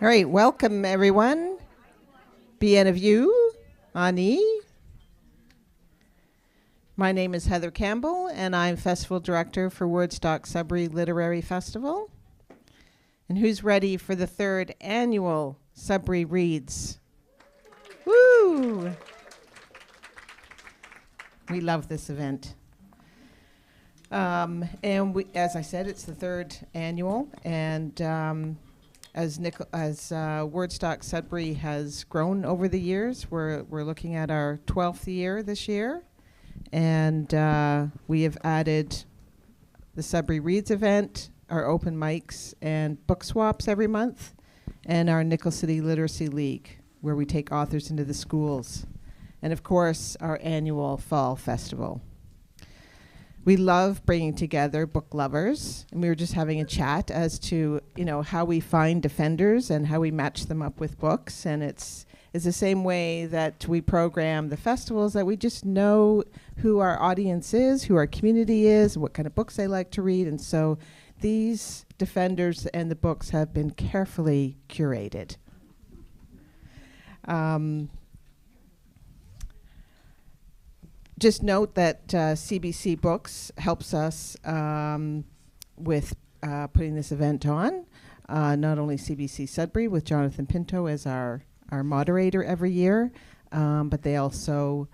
All right, welcome everyone. Bien of you, Ani. My name is Heather Campbell, and I'm Festival Director for Wordstock Sudbury Literary Festival. And who's ready for the third annual Sudbury Reads? Woo! We love this event. And we, as I said, it's the third annual, and as Wordstock Sudbury has grown over the years, we're looking at our 12th year this year, and we have added the Sudbury Reads event, our open mics and book swaps every month, and our Nickel City Literacy League, where we take authors into the schools, and of course our annual fall festival. We love bringing together book lovers, and we were just having a chat as to, how we find defenders and how we match them up with books. And it's the same way that we program the festivals, that we just know who our audience is, who our community is, and what kind of books they like to read. And so these defenders and the books have been carefully curated. Just note that CBC Books helps us with putting this event on. Not only CBC Sudbury with Jonathan Pinto as our moderator every year, but they also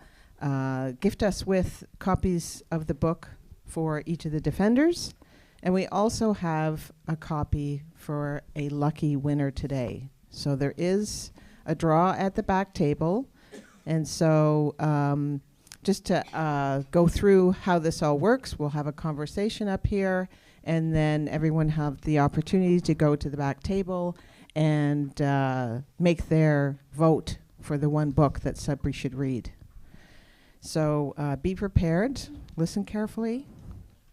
gift us with copies of the book for each of the defenders. And we also have a copy for a lucky winner today. So there is a draw at the back table. And so just to go through how this all works, we'll have a conversation up here, and then everyone have the opportunity to go to the back table and make their vote for the one book that Sudbury should read. So be prepared, listen carefully,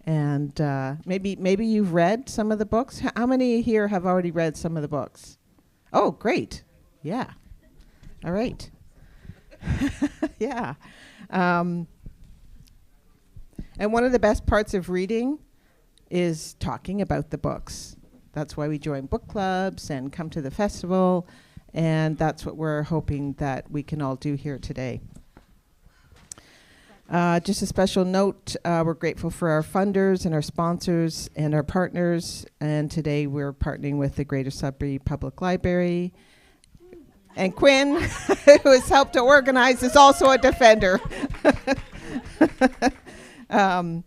and maybe you've read some of the books. How many here have already read some of the books? Oh, great. Yeah. All right. Yeah. And one of the best parts of reading is talking about the books. That's why we join book clubs and come to the festival, and that's what we're hoping that we can all do here today. Just a special note, we're grateful for our funders and our sponsors and our partners, and today we're partnering with the Greater Sudbury Public Library. And Quinn, who has helped to organize, is also a defender. And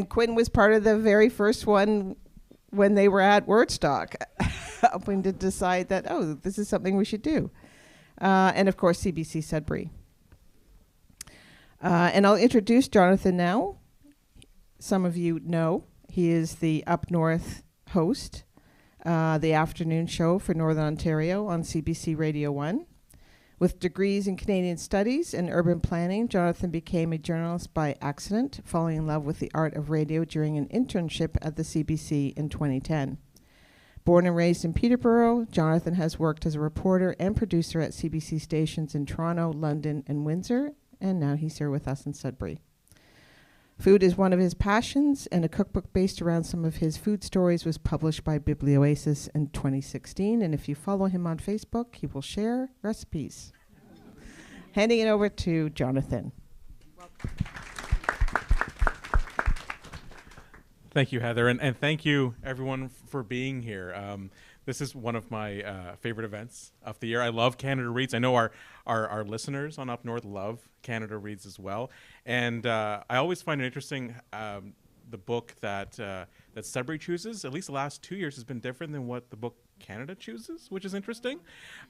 Quinn was part of the very first one when they were at Wordstock, helping to decide that, this is something we should do. And of course, CBC Sudbury. And I'll introduce Jonathan now. Some of you know he is the Up North host. The afternoon show for Northern Ontario on CBC Radio 1. With degrees in Canadian Studies and Urban Planning, Jonathan became a journalist by accident, falling in love with the art of radio during an internship at the CBC in 2010. Born and raised in Peterborough, Jonathan has worked as a reporter and producer at CBC stations in Toronto, London, and Windsor, and now he's here with us in Sudbury. Food is one of his passions, and a cookbook based around some of his food stories was published by Biblioasis in 2016. And if you follow him on Facebook, he will share recipes. Handing it over to Jonathan. Thank you, Heather, and thank you, everyone, for being here. This is one of my favorite events of the year. I love Canada Reads. I know our listeners on Up North love Canada Reads as well. And I always find it interesting, the book that Sudbury chooses, at least the last 2 years, has been different than what the book Canada chooses, which is interesting.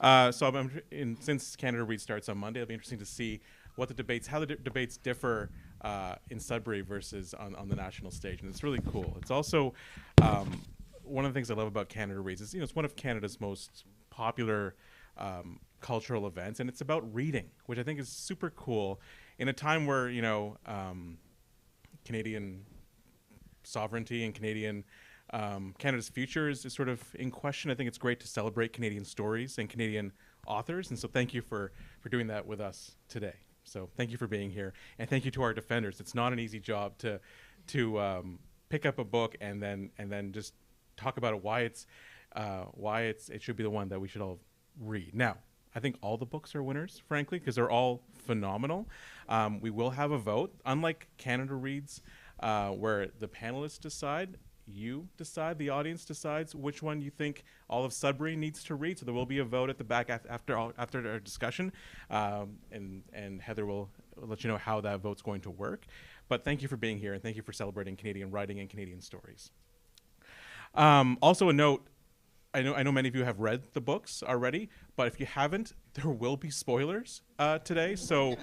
Since Canada Reads starts on Monday, it'll be interesting to see how the debates differ in Sudbury versus on the national stage. And it's really cool. It's also one of the things I love about Canada Reads is, it's one of Canada's most popular cultural events, and it's about reading, which I think is super cool in a time where, Canadian sovereignty and Canada's future is sort of in question. I think it's great to celebrate Canadian stories and Canadian authors, and so thank you for doing that with us today. So thank you for being here, and thank you to our defenders. It's not an easy job to pick up a book and then just talk about it, why it should be the one that we should all read. Now, I think all the books are winners, frankly, because they're all phenomenal. We will have a vote, unlike Canada Reads, where the panelists decide. You decide, the audience decides which one you think all of Sudbury needs to read. So there will be a vote at the back after our discussion, and Heather will let you know how that vote's going to work. But thank you for being here, and thank you for celebrating Canadian writing and Canadian stories. Also a note, I know many of you have read the books already, but if you haven't, there will be spoilers today. So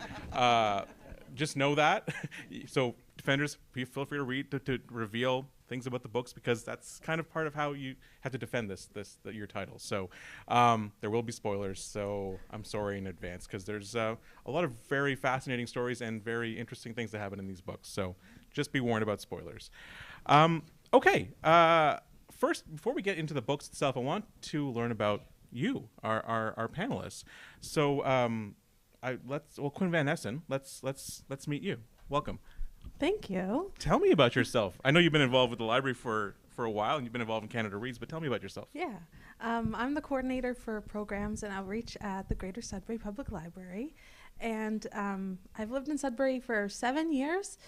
just know that. So defenders, feel free to read to reveal things about the books, because that's kind of part of how you have to defend your title. So there will be spoilers. So I'm sorry in advance, because there's a lot of very fascinating stories and very interesting things that happen in these books. So just be warned about spoilers. Okay. First, before we get into the books itself, I want to learn about you, our panelists. So Quinn Van Essen, let's meet you. Welcome. Thank you. Tell me about yourself. I know you've been involved with the library for a while, and you've been involved in Canada Reads, but tell me about yourself. Yeah. I'm the coordinator for programs and outreach at the Greater Sudbury Public Library. And I've lived in Sudbury for 7 years.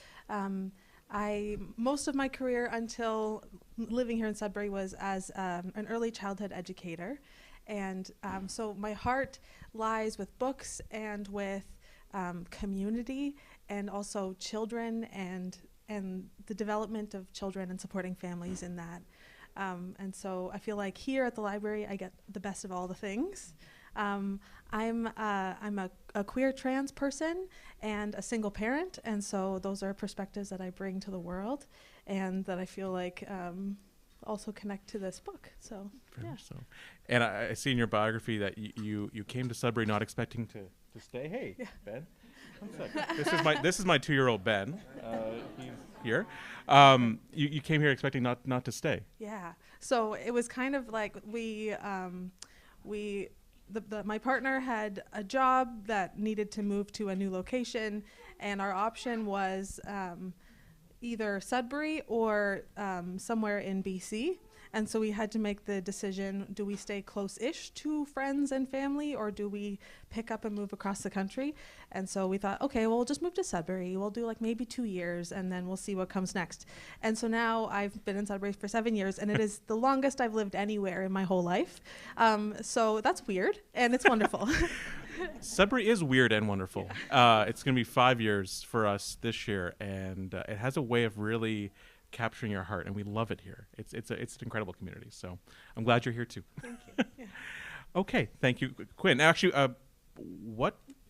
Most of my career until living here in Sudbury was as an early childhood educator. And so my heart lies with books and with community, and also children and the development of children and supporting families in that. And so I feel like here at the library I get the best of all the things. I'm a queer trans person and a single parent, and so those are perspectives that I bring to the world and that I feel like also connect to this book. So yeah. So, and I see in your biography that you came to Sudbury not expecting to stay. Hey, yeah. Ben. This is my 2-year-old Ben. He's here. You came here expecting not to stay. Yeah. So it was kind of like my partner had a job that needed to move to a new location, and our option was either Sudbury or somewhere in BC. And so we had to make the decision, do we stay close-ish to friends and family, or do we pick up and move across the country? And so we thought, okay, well, we'll just move to Sudbury. We'll do like maybe 2 years, and then we'll see what comes next. And so now I've been in Sudbury for 7 years, and it is the longest I've lived anywhere in my whole life. So that's weird, and it's wonderful. Sudbury is weird and wonderful. Yeah. It's going to be 5 years for us this year, and it has a way of really capturing your heart, and we love it here. It's an incredible community. So I'm glad you're here too. Thank you. Yeah. Okay, thank you, Quinn. Actually,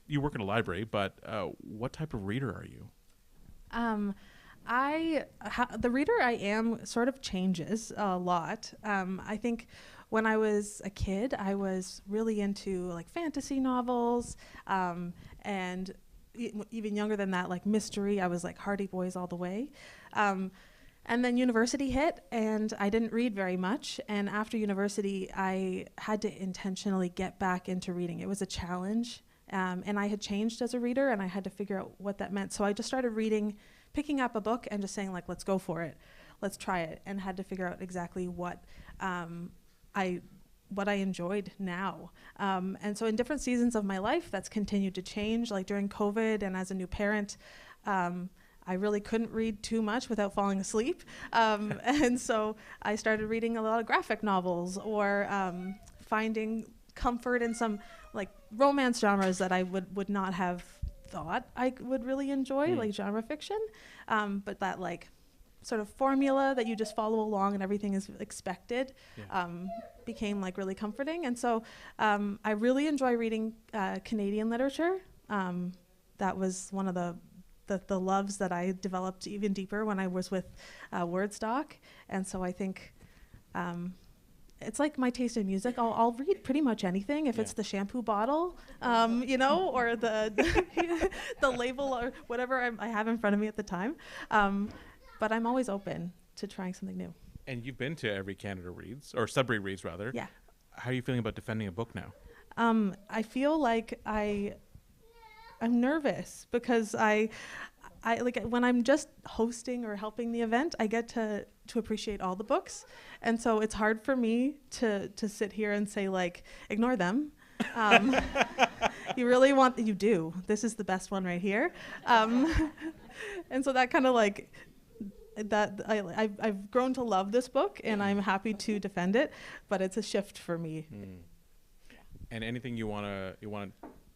you work in a library, but what type of reader are you? The reader I am sort of changes a lot. I think when I was a kid, I was really into like fantasy novels, and even younger than that, like mystery. I was like Hardy Boys all the way. And then university hit, and I didn't read very much. And after university, I had to intentionally get back into reading. It was a challenge, and I had changed as a reader, and I had to figure out what that meant. So I just started reading, picking up a book, and just saying, like, let's go for it. Let's try it, and had to figure out exactly what I enjoyed now. And so in different seasons of my life, that's continued to change. Like during COVID and as a new parent, I really couldn't read too much without falling asleep. And so I started reading a lot of graphic novels, or finding comfort in some like romance genres that I would not have thought I would really enjoy, like genre fiction. But that like sort of formula that you just follow along and everything is expected, became like really comforting. And so I really enjoy reading Canadian literature. That was one of the loves that I developed even deeper when I was with Wordstock. And so I think it's like my taste in music. I'll read pretty much anything if it's the shampoo bottle, or the label or whatever I have in front of me at the time. But I'm always open to trying something new. And you've been to every Canada Reads, or Sudbury Reads rather. Yeah. How are you feeling about defending a book now? I feel like I'm nervous because I like when I'm just hosting or helping the event, I get to appreciate all the books. And so it's hard for me to sit here and say, like, ignore them. You do. This is the best one right here. And so that kind of like, I've grown to love this book and I'm happy to defend it, but it's a shift for me. And anything you want to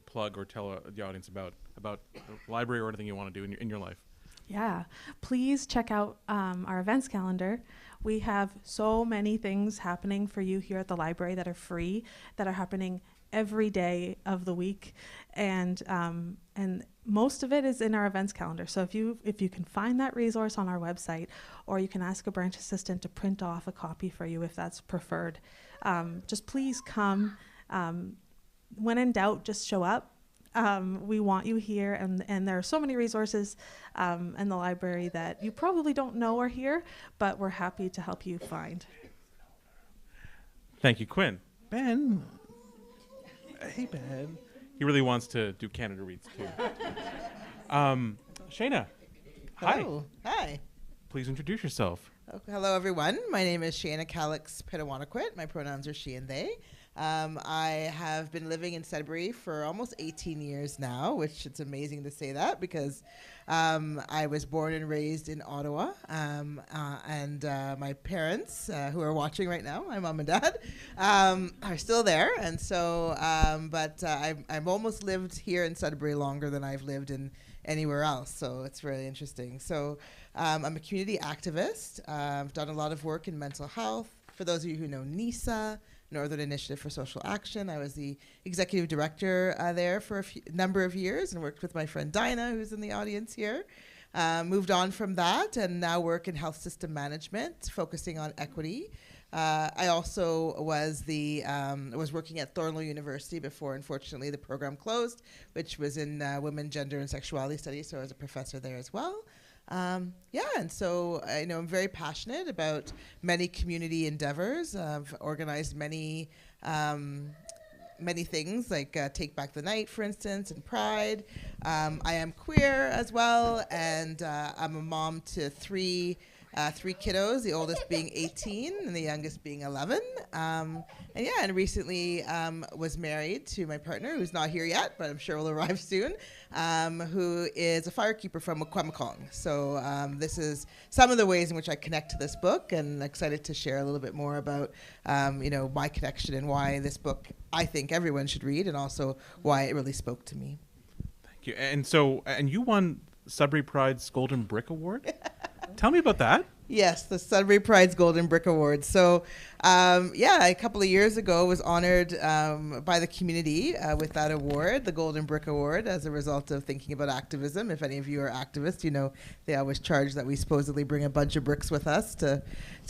plug or tell the audience about the library or anything you want to do in your life? Yeah, please check out our events calendar. We have so many things happening for you here at the library that are free, that are happening every day of the week, and most of it is in our events calendar. So if you can find that resource on our website, or you can ask a branch assistant to print off a copy for you if that's preferred, just please come. When in doubt, just show up. We want you here, and there are so many resources in the library that you probably don't know are here, but we're happy to help you find. Thank you, Quinn. Ben. Hey, Ben. He really wants to do Canada Reads too. Shayna. Hello. Hi. Please introduce yourself. Hello, everyone. My name is Shayna Calix Pitawanaquit. My pronouns are she and they. I have been living in Sudbury for almost 18 years now, which it's amazing to say that because I was born and raised in Ottawa, and my parents, who are watching right now, my mom and dad, are still there. And so, but I've almost lived here in Sudbury longer than I've lived in anywhere else. So it's really interesting. So I'm a community activist. I've done a lot of work in mental health. For those of you who know NISA, Northern Initiative for Social Action, I was the executive director there for a number of years and worked with my friend Dinah, who's in the audience here. Moved on from that and now work in health system management, focusing on equity. I also was working at Thornlow University before, unfortunately, the program closed, which was in women, gender, and sexuality studies, so I was a professor there as well. And so I'm very passionate about many community endeavors. I've organized many things like Take Back the Night, for instance, and Pride. I am queer as well, and I'm a mom to three kiddos, the oldest being 18 and the youngest being 11. And recently was married to my partner, who's not here yet, but I'm sure will arrive soon, who is a firekeeper from Mukwemacong. So this is some of the ways in which I connect to this book, and excited to share a little bit more about my connection and why this book I think everyone should read, and also why it really spoke to me. Thank you. And you won Sudbury Pride's Golden Brick Award. Tell me about that. Yes, the Sudbury Pride's Golden Brick Award. So, a couple of years ago, was honored by the community with that award, the Golden Brick Award, as a result of thinking about activism. If any of you are activists, they always charge that we supposedly bring a bunch of bricks with us to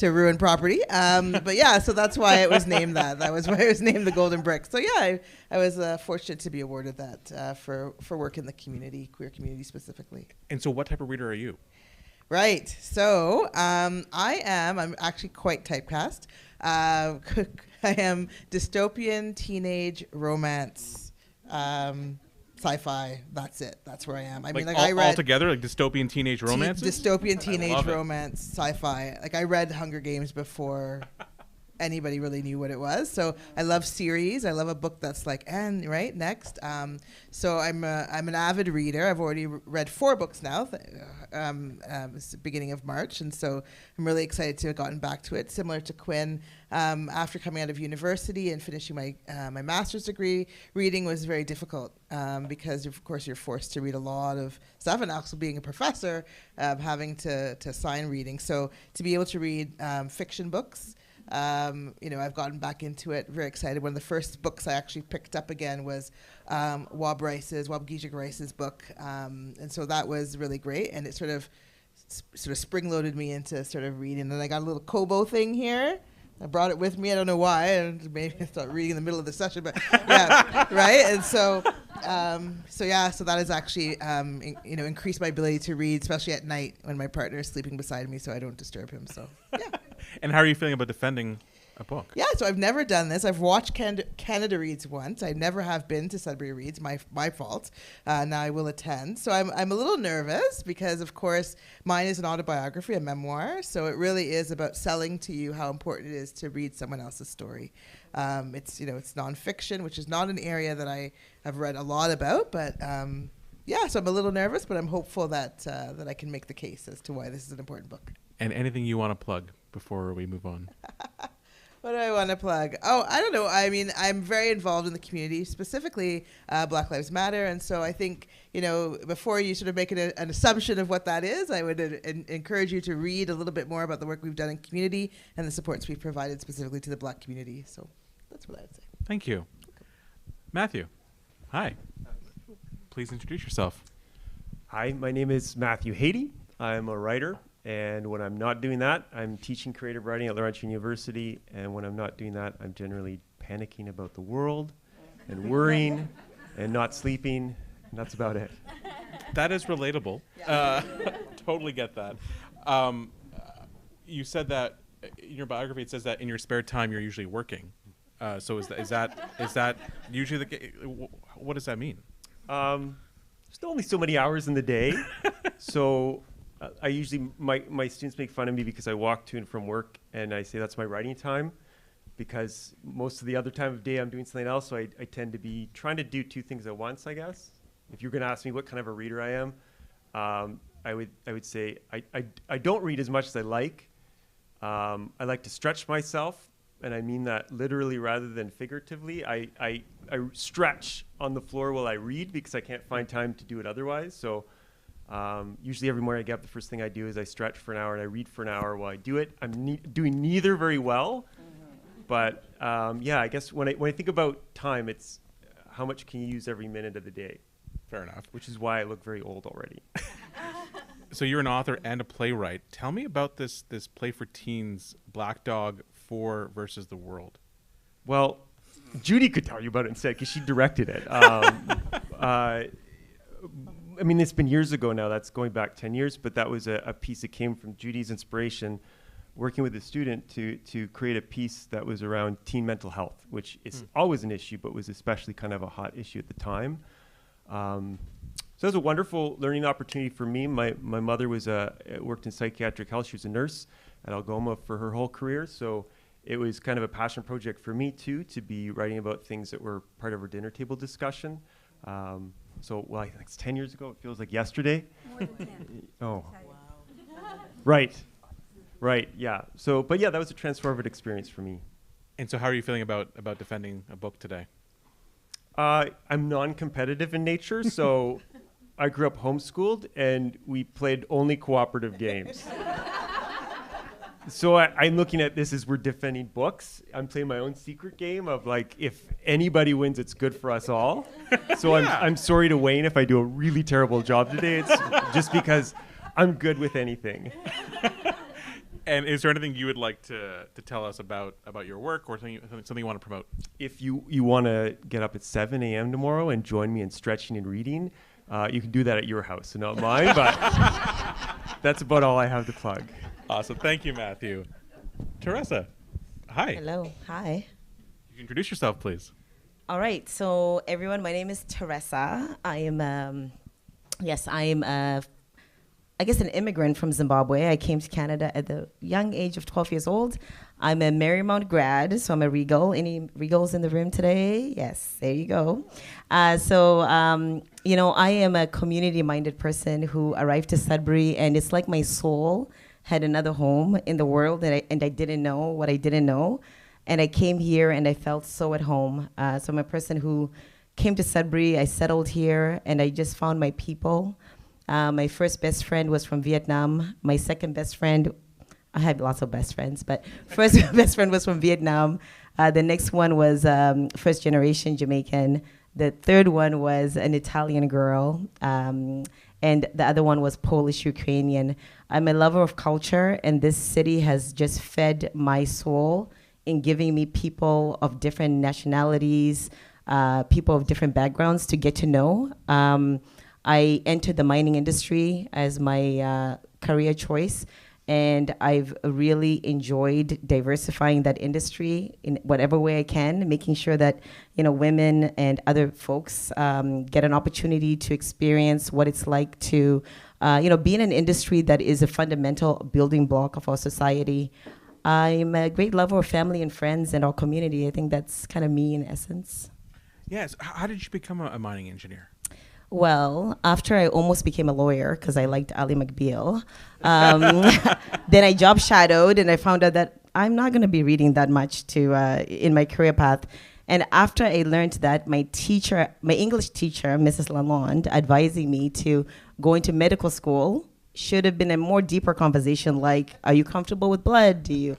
ruin property. So that's why it was named that. That was why it was named the Golden Brick. So, I was fortunate to be awarded that for work in the community, queer community specifically. And so what type of reader are you? Right. So I'm actually quite typecast. I am dystopian, teenage, romance, sci-fi. That's it. That's where I am. I read all together, like dystopian teenage romances? Dystopian, teenage, romance, sci-fi. Like I read Hunger Games before anybody really knew what it was. So I love series. I love a book that's like, and right next. So I'm an avid reader. I've already read 4 books now. It's the beginning of March, and so I'm really excited to have gotten back to it. Similar to Quinn, after coming out of university and finishing my master's degree, reading was very difficult because of course you're forced to read a lot of stuff, and also being a professor, having to assign reading. So to be able to read fiction books. I've gotten back into it, very excited. One of the first books I actually picked up again was Wab Gijig Rice's book, and so that was really great, and it sort of spring-loaded me into sort of reading. And I got a little Kobo thing here. I brought it with me. I don't know why. And maybe I start reading in the middle of the session, but yeah, right. And so So that has actually, increased my ability to read, especially at night when my partner is sleeping beside me, so I don't disturb him. So, yeah. And how are you feeling about defending a book? Yeah, so I've never done this. I've watched Canada Reads once. I never have been to Sudbury Reads. My fault. Now I will attend. So I'm a little nervous because, of course, mine is an autobiography, a memoir. So it really is about selling to you how important it is to read someone else's story. It's nonfiction, which is not an area that I have read a lot about, but so I'm a little nervous, but I'm hopeful that I can make the case as to why this is an important book. And anything you want to plug before we move on? What do I want to plug? Oh, I don't know. I mean, I'm very involved in the community, specifically Black Lives Matter. And so I think, before you sort of make an assumption of what that is, I would encourage you to read a little bit more about the work we've done in community and the supports we've provided specifically to the Black community. So that's what I would say. Thank you. Matthew, hi. Please introduce yourself. Hi, my name is Matthew Haiti. I'm a writer. And when I'm not doing that, I'm teaching creative writing at Laurentian University. And when I'm not doing that, I'm generally panicking about the world and worrying and not sleeping. And that's about it. That is relatable. Totally get that. You said that in your biography, it says that in your spare time, you're usually working. So is that usually the case? What does that mean? There's only so many hours in the day. So I usually, my students make fun of me because I walk to and from work and I say that's my writing time, because most of the other time of day I'm doing something else. So I tend to be trying to do two things at once, I guess. If you're going to ask me what kind of a reader I am, I would say I don't read as much as I like. I like to stretch myself, and I mean that literally rather than figuratively. I stretch on the floor while I read because I can't find time to do it otherwise. So usually every morning I get up, the first thing I do is I stretch for an hour and I read for an hour while I do it. I'm doing neither very well, but I guess when I think about time, it's how much can you use every minute of the day? Fair enough. Which is why I look very old already. So you're an author and a playwright. Tell me about this play for teens, Black Dog 4 versus the World. Well, Judy could tell you about it instead because she directed it. I mean, it's been years ago now. That's going back 10 years, but that was a piece that came from Judy's inspiration, working with a student to create a piece that was around teen mental health, which is always an issue, but was especially kind of a hot issue at the time. So it was a wonderful learning opportunity for me. My mother worked in psychiatric health. She was a nurse at Algoma for her whole career. So it was kind of a passion project for me, too, to be writing about things that were part of our dinner table discussion. I think it's 10 years ago. It feels like yesterday. More than 10. Oh. Wow. Right, yeah. So, but yeah, that was a transformative experience for me. And so how are you feeling about defending a book today? I'm non-competitive in nature, so I grew up homeschooled, and we played only cooperative games. So I'm looking at this as we're defending books. I'm playing my own secret game of like, if anybody wins, it's good for us all. So I'm sorry to Wayne if I do a really terrible job today. It's just because I'm good with anything. And is there anything you would like to tell us about your work or something you want to promote? If you want to get up at 7 a.m. tomorrow and join me in stretching and reading, you can do that at your house and not mine, but that's about all I have to plug. Awesome. Thank you, Matthew. Teresa, hi. Hello. Hi. You can introduce yourself, please. All right. So, everyone, my name is Teresa. I am I guess an immigrant from Zimbabwe. I came to Canada at the young age of 12 years old. I'm a Marymount grad, so I'm a Regal. Any Regals in the room today? Yes, there you go. I am a community-minded person who arrived to Sudbury, and it's like my soul had another home in the world, and I didn't know what I didn't know. And I came here, and I felt so at home. So I'm a person who came to Sudbury. I settled here, and I just found my people. My first best friend was from Vietnam. My second best friend, I have lots of best friends, but first best friend was from Vietnam. The next one was first generation Jamaican. The third one was an Italian girl. And the other one was Polish Ukrainian. I'm a lover of culture, and this city has just fed my soul in giving me people of different nationalities, people of different backgrounds to get to know. I entered the mining industry as my career choice, and I've really enjoyed diversifying that industry in whatever way I can, making sure that women and other folks get an opportunity to experience what it's like to be in an industry that is a fundamental building block of our society. I'm a great lover of family and friends and our community. I think that's kind of me in essence. Yes. How did you become a mining engineer? Well, after I almost became a lawyer because I liked Ally McBeal, then I job shadowed and I found out that I'm not going to be reading that much in my career path. And after I learned that, my English teacher, Mrs. Lalonde, advising me to go into medical school should have been a more deeper conversation like, are you comfortable with blood? Do you?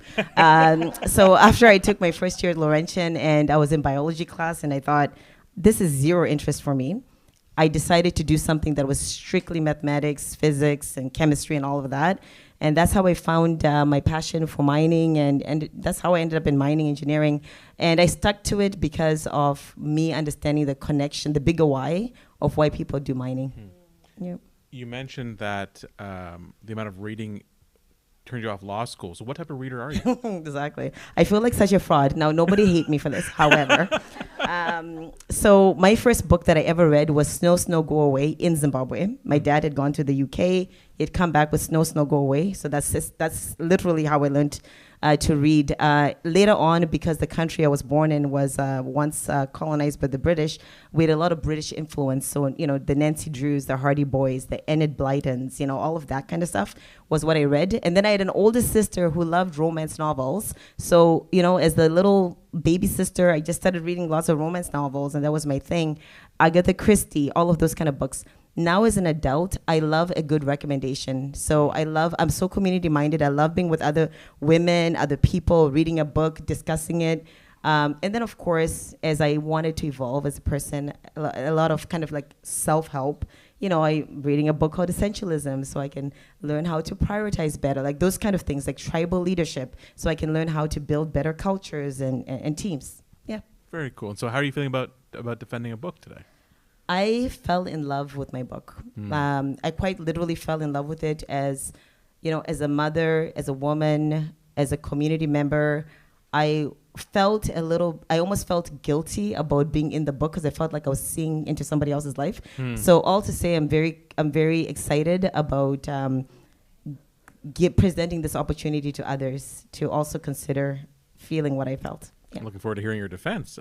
So after I took my first year at Laurentian and I was in biology class and I thought, this is zero interest for me. I decided to do something that was strictly mathematics, physics, and chemistry and all of that. And that's how I found my passion for mining, and that's how I ended up in mining engineering. And I stuck to it because of me understanding the connection, the bigger why of why people do mining. Yep. You mentioned that the amount of reading turned you off law school. So what type of reader are you? Exactly. I feel like such a fraud. Now, nobody hate me for this, however. So my first book that I ever read was Snow, Snow, Go Away in Zimbabwe. My dad had gone to the UK. He'd come back with Snow, Snow, Go Away. So that's literally how I learned to read. Later on, because the country I was born in was once colonized by the British, we had a lot of British influence. So, the Nancy Drews, the Hardy Boys, the Enid Blytons, all of that kind of stuff was what I read. And then I had an older sister who loved romance novels. So, as the little baby sister, I just started reading lots of romance novels, and that was my thing. Agatha Christie, all of those kind of books. Now as an adult, I love a good recommendation. So I'm so community minded. I love being with other women, other people, reading a book, discussing it. And then of course, as I wanted to evolve as a person, a lot of kind of like self-help, I'm reading a book called Essentialism so I can learn how to prioritize better, like those kind of things, like tribal leadership, so I can learn how to build better cultures and teams. Yeah. Very cool. And so how are you feeling about defending a book today? I fell in love with my book. I quite literally fell in love with it as a mother, as a woman, as a community member. I almost felt guilty about being in the book because I felt like I was seeing into somebody else's life. So all to say, I'm very excited about presenting this opportunity to others to also consider feeling what I felt. Yeah. Looking forward to hearing your defense.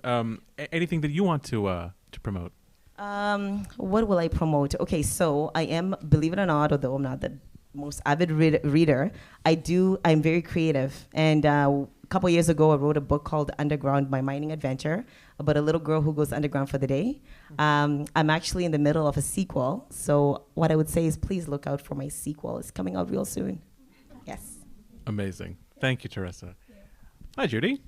Anything that you want to promote? What will I promote? Okay, so I am, believe it or not, although I'm not the most avid reader, I'm very creative. And a couple years ago, I wrote a book called Underground, My Mining Adventure, about a little girl who goes underground for the day. I'm actually in the middle of a sequel. So what I would say is please look out for my sequel. It's coming out real soon. Yes. Amazing. Thank you, Teresa. Hi, Judy.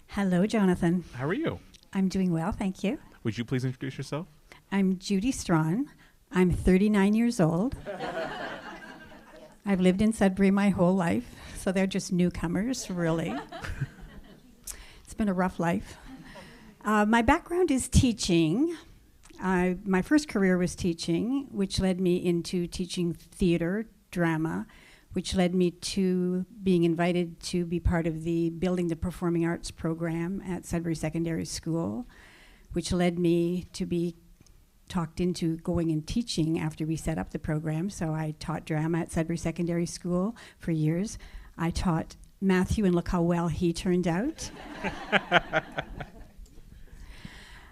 Hello, Jonathan. How are you? I'm doing well, thank you. Would you please introduce yourself? I'm Judy Strawn. I'm 39 years old. I've lived in Sudbury my whole life, so they're just newcomers, really. It's been a rough life. My background is teaching. My first career was teaching, which led me into teaching theater, drama, which led me to being invited to be part of the Building the Performing Arts program at Sudbury Secondary School, which led me to be talked into going and teaching after we set up the program. So I taught drama at Sudbury Secondary School for years. I taught Matthew, and look how well he turned out.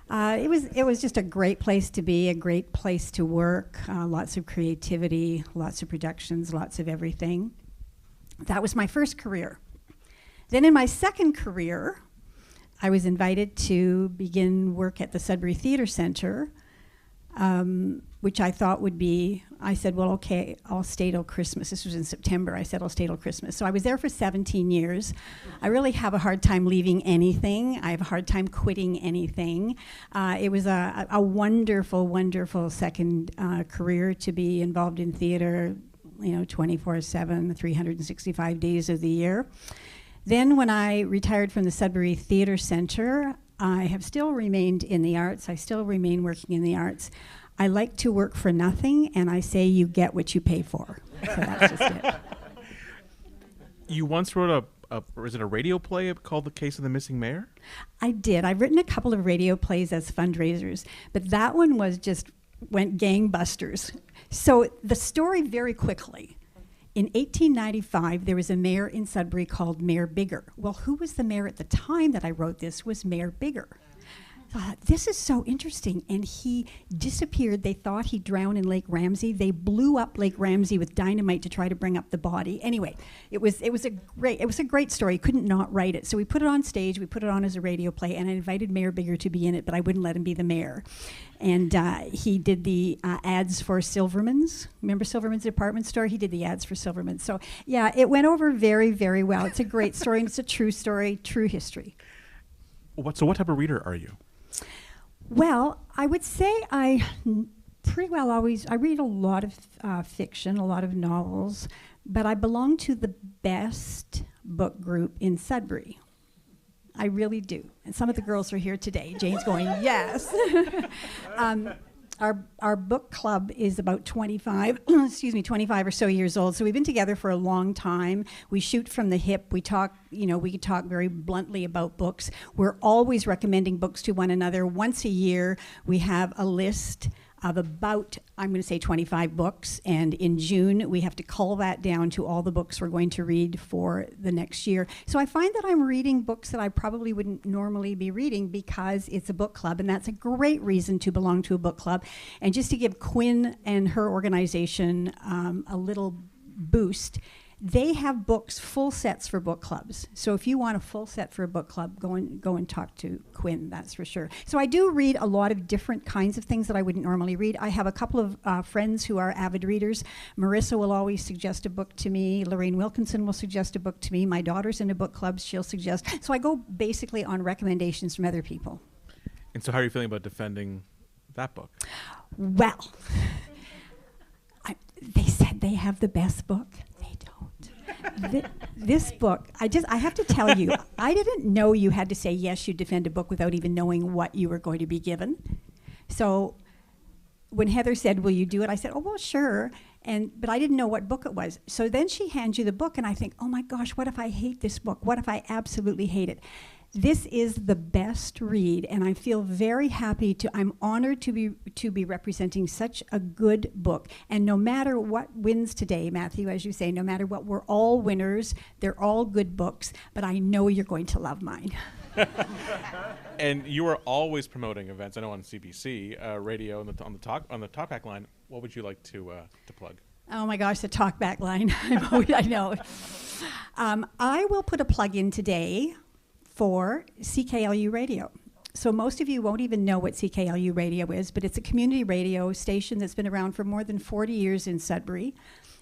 It was just a great place to be, a great place to work, lots of creativity, lots of productions, lots of everything. That was my first career. Then in my second career, I was invited to begin work at the Sudbury Theatre Centre, which I thought would be, I said, well, okay, I'll stay till Christmas. This was in September. I said, I'll stay till Christmas. So I was there for 17 years. I really have a hard time leaving anything. I have a hard time quitting anything. It was a wonderful, wonderful second career to be involved in theater, 24/7, 365 days of the year. Then when I retired from the Sudbury Theatre Centre, I have still remained in the arts. I still remain working in the arts. I like to work for nothing, and I say you get what you pay for. So that's just it. You once wrote is it a radio play called The Case of the Missing Mayor? I did. I've written a couple of radio plays as fundraisers, but that one went gangbusters. So the story very quickly. In 1895, there was a mayor in Sudbury called Mayor Bigger. Well, who was the mayor at the time that I wrote this was Mayor Bigger. This is so interesting. And he disappeared. They thought he drowned in Lake Ramsey. They blew up Lake Ramsey with dynamite to try to bring up the body. Anyway, it was a great story. Couldn't not write it. So we put it on stage. We put it on as a radio play, and I invited Mayor Bigger to be in it, but I wouldn't let him be the mayor. And he did the ads for Silverman's. Remember Silverman's department store? He did the ads for Silverman's. So yeah, it went over very, very well. It's a great story, and it's a true story, true history. What type of reader are you? Well, I would say I read a lot of fiction, a lot of novels, but I belong to the best book group in Sudbury. I really do. And some of the girls are here today. Jane's going, yes. Our book club is about 25 or so years old. So we've been together for a long time. We shoot from the hip. We talk, we talk very bluntly about books. We're always recommending books to one another. Once a year, we have a list of about, I'm going to say 25 books, and in June we have to cull that down to all the books we're going to read for the next year. So I find that I'm reading books that I probably wouldn't normally be reading because it's a book club, and that's a great reason to belong to a book club. And just to give Quinn and her organization a little boost, they have books, full sets for book clubs. So if you want a full set for a book club, go and talk to Quinn, that's for sure. So I do read a lot of different kinds of things that I wouldn't normally read. I have a couple of friends who are avid readers. Marissa will always suggest a book to me. Lorraine Wilkinson will suggest a book to me. My daughter's into book clubs, she'll suggest. So I go basically on recommendations from other people. And so how are you feeling about defending that book? Well, they said they have the best book. They don't. This book, I have to tell you, I didn't know you had to say yes, you defend a book without even knowing what you were going to be given. So when Heather said, will you do it? I said, oh, well, sure. But I didn't know what book it was. So then she hands you the book, and I think, oh my gosh, what if I hate this book? What if I absolutely hate it? This is the best read, and I feel very happy I'm honored to be representing such a good book. And no matter what wins today, Matthew, as you say, no matter what, we're all winners. They're all good books, but I know you're going to love mine. And you are always promoting events. I know on CBC radio on the talkback line. What would you like to plug? Oh my gosh, the talkback line! I know. I will put a plug in today for CKLU Radio. So most of you won't even know what CKLU Radio is, but it's a community radio station that's been around for more than 40 years in Sudbury.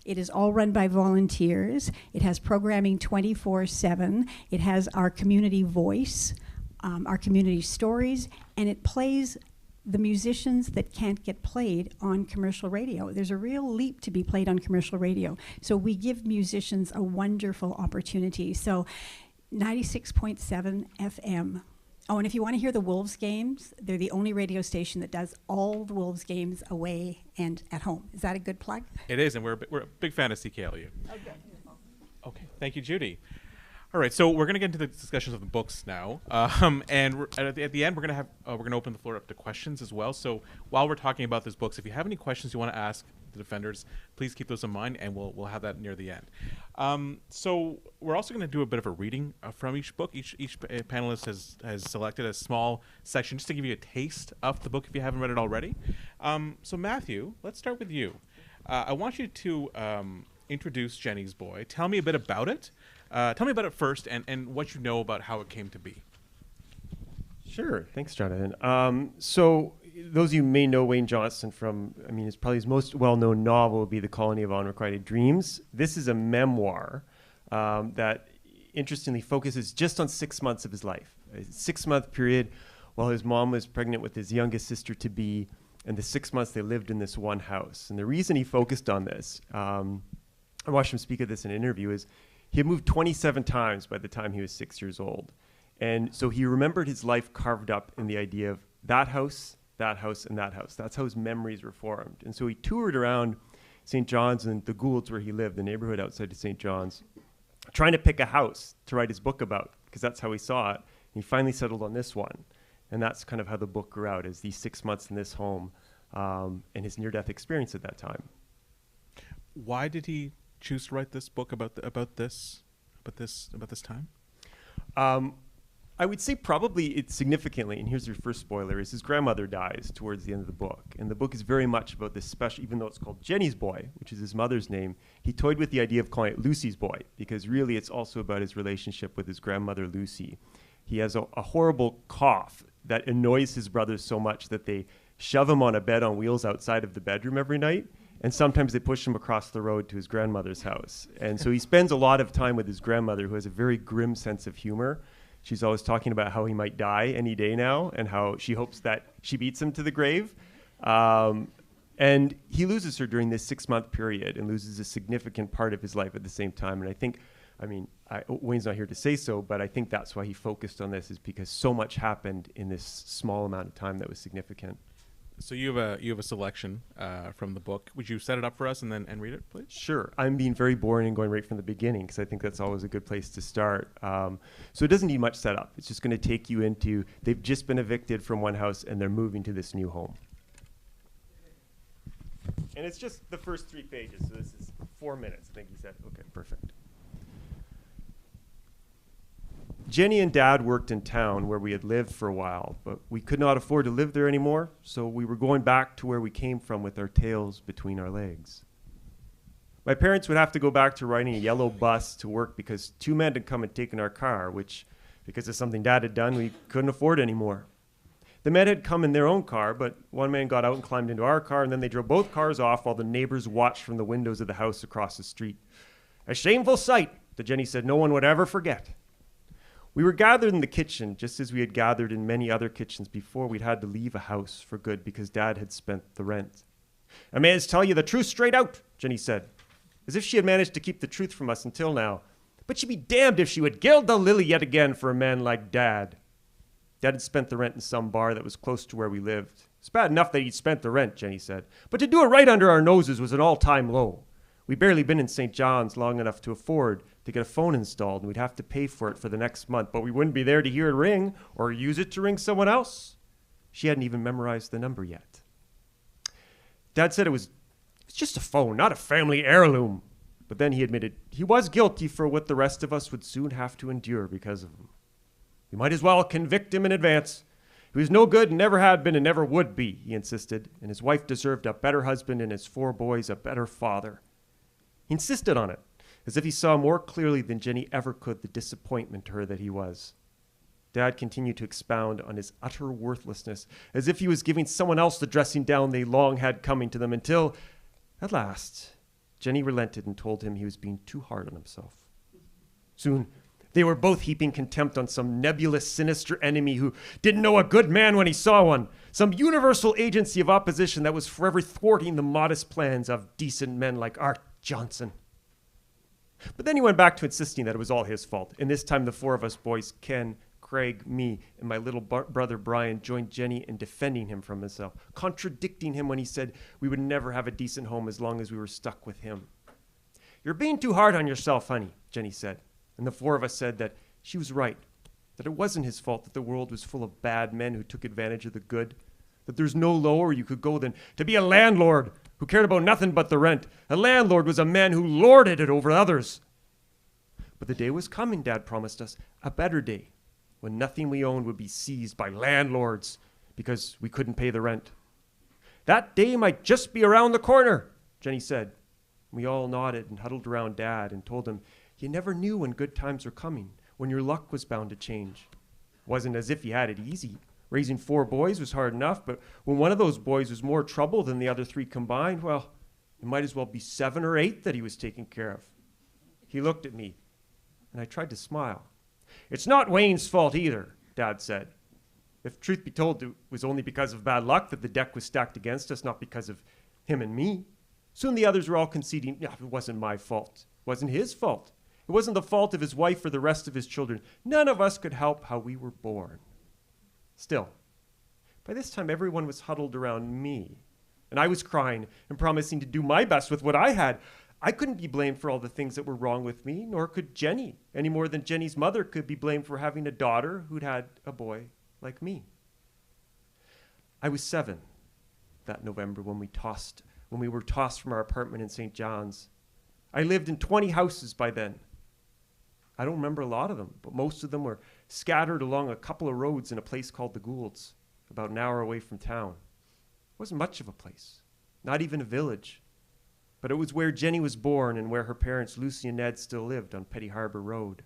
It is all run by volunteers. It has programming 24/7. It has our community voice, our community stories, and it plays the musicians that can't get played on commercial radio. There's a real leap to be played on commercial radio. So we give musicians a wonderful opportunity. So 96.7 FM. Oh, and if you want to hear the Wolves games, they're the only radio station that does all the Wolves games away and at home. Is that a good plug? It is, and we're a big fan of CKLU. Okay. Okay, thank you, Judy. All right, so we're going to get into the discussions of the books now, and at the end we're going to open the floor up to questions as well. So while we're talking about these books, if you have any questions you want to ask the defenders, please keep those in mind, and we'll have that near the end. So we're also going to do a bit of a reading from each book. Each panelist has selected a small section just to give you a taste of the book if you haven't read it already. So Matthew, let's start with you. I want you to introduce Jenny's Boy. Tell me a bit about it. Tell me about it first and what you know about how it came to be. Sure. Thanks, Jonathan. So those of you may know Wayne Johnston from, it's probably his most well-known novel would be The Colony of Unrequited Dreams. This is a memoir that interestingly focuses just on 6 months of his life. A 6-month period while his mom was pregnant with his youngest sister-to-be, and the 6 months they lived in this one house. And the reason he focused on this, I watched him speak of this in an interview, is he had moved 27 times by the time he was 6 years old. And so he remembered his life carved up in the idea of that house, and that house. That's how his memories were formed. And so he toured around St. John's and the Goulds where he lived, the neighborhood outside of St. John's, trying to pick a house to write his book about, because that's how he saw it. And he finally settled on this one. And that's kind of how the book grew out, is these 6 months in this home and his near-death experience at that time. Why did he choose to write this book about this time? I would say probably it's significantly, and here's your first spoiler, is his grandmother dies towards the end of the book. And the book is very much about this special, even though it's called Jenny's Boy, which is his mother's name, he toyed with the idea of calling it Lucy's Boy, because really it's also about his relationship with his grandmother, Lucy. He has a horrible cough that annoys his brothers so much that they shove him on a bed on wheels outside of the bedroom every night. And sometimes they push him across the road to his grandmother's house. And so he spends a lot of time with his grandmother, who has a very grim sense of humor. She's always talking about how he might die any day now and how she hopes that she beats him to the grave. And he loses her during this 6-month period and loses a significant part of his life at the same time. And I think, Wayne's not here to say so, but I think that's why he focused on this, is because so much happened in this small amount of time that was significant. So you have a selection from the book. Would you set it up for us and read it, please? Sure. I'm being very boring and going right from the beginning because I think that's always a good place to start. So it doesn't need much setup. It's just going to take you into, they've just been evicted from one house and they're moving to this new home. And it's just the first 3 pages. So this is 4 minutes, I think he said. Okay, perfect. Jenny and Dad worked in town where we had lived for a while, but we could not afford to live there anymore, so we were going back to where we came from with our tails between our legs. My parents would have to go back to riding a yellow bus to work because 2 men had come and taken our car, which, because of something Dad had done, we couldn't afford anymore. The men had come in their own car, but one man got out and climbed into our car, and then they drove both cars off while the neighbors watched from the windows of the house across the street. A shameful sight that Jenny said no one would ever forget. We were gathered in the kitchen, just as we had gathered in many other kitchens before we'd had to leave a house for good because Dad had spent the rent. I may as tell you the truth straight out, Jenny said, as if she had managed to keep the truth from us until now. But she'd be damned if she would gild the lily yet again for a man like Dad. Dad had spent the rent in some bar that was close to where we lived. It's bad enough that he'd spent the rent, Jenny said, but to do it right under our noses was an all-time low. We'd barely been in St. John's long enough to afford to get a phone installed, and we'd have to pay for it for the next month, but we wouldn't be there to hear it ring or use it to ring someone else. She hadn't even memorized the number yet. Dad said it's just a phone, not a family heirloom. But then he admitted he was guilty for what the rest of us would soon have to endure because of him. We might as well convict him in advance. He was no good and never had been and never would be, he insisted, and his wife deserved a better husband and his 4 boys a better father. He insisted on it, as if he saw more clearly than Jenny ever could the disappointment to her that he was. Dad continued to expound on his utter worthlessness, as if he was giving someone else the dressing down they long had coming to them, until, at last, Jenny relented and told him he was being too hard on himself. Soon, they were both heaping contempt on some nebulous, sinister enemy who didn't know a good man when he saw one, some universal agency of opposition that was forever thwarting the modest plans of decent men like Art Johnson. But then he went back to insisting that it was all his fault, and this time the 4 of us boys, Ken, Craig, me, and my little brother Brian, joined Jenny in defending him from himself, contradicting him when he said we would never have a decent home as long as we were stuck with him. You're being too hard on yourself, honey, Jenny said, and the 4 of us said that she was right, that it wasn't his fault that the world was full of bad men who took advantage of the good, that there's no lower you could go than to be a landlord who cared about nothing but the rent. A landlord was a man who lorded it over others. But the day was coming, Dad promised us, a better day, when nothing we owned would be seized by landlords because we couldn't pay the rent. That day might just be around the corner, Jenny said. We all nodded and huddled around Dad and told him you never knew when good times were coming, when your luck was bound to change. It wasn't as if he had it easy. Raising 4 boys was hard enough, but when one of those boys was more trouble than the other 3 combined, well, it might as well be 7 or 8 that he was taking care of. He looked at me, and I tried to smile. It's not Wayne's fault either, Dad said. If truth be told, it was only because of bad luck that the deck was stacked against us, not because of him and me. Soon the others were all conceding, yeah, it wasn't my fault. It wasn't his fault. It wasn't the fault of his wife or the rest of his children. None of us could help how we were born. Still, by this time everyone was huddled around me, and I was crying and promising to do my best with what I had. I couldn't be blamed for all the things that were wrong with me, nor could Jenny, any more than Jenny's mother could be blamed for having a daughter who'd had a boy like me. I was 7 that November when we were tossed from our apartment in St. John's. I lived in 20 houses by then. I don't remember a lot of them, but most of them were scattered along a couple of roads in a place called the Goulds, about an hour away from town. It wasn't much of a place, not even a village, but it was where Jenny was born and where her parents Lucy and Ned still lived on Petty Harbor Road.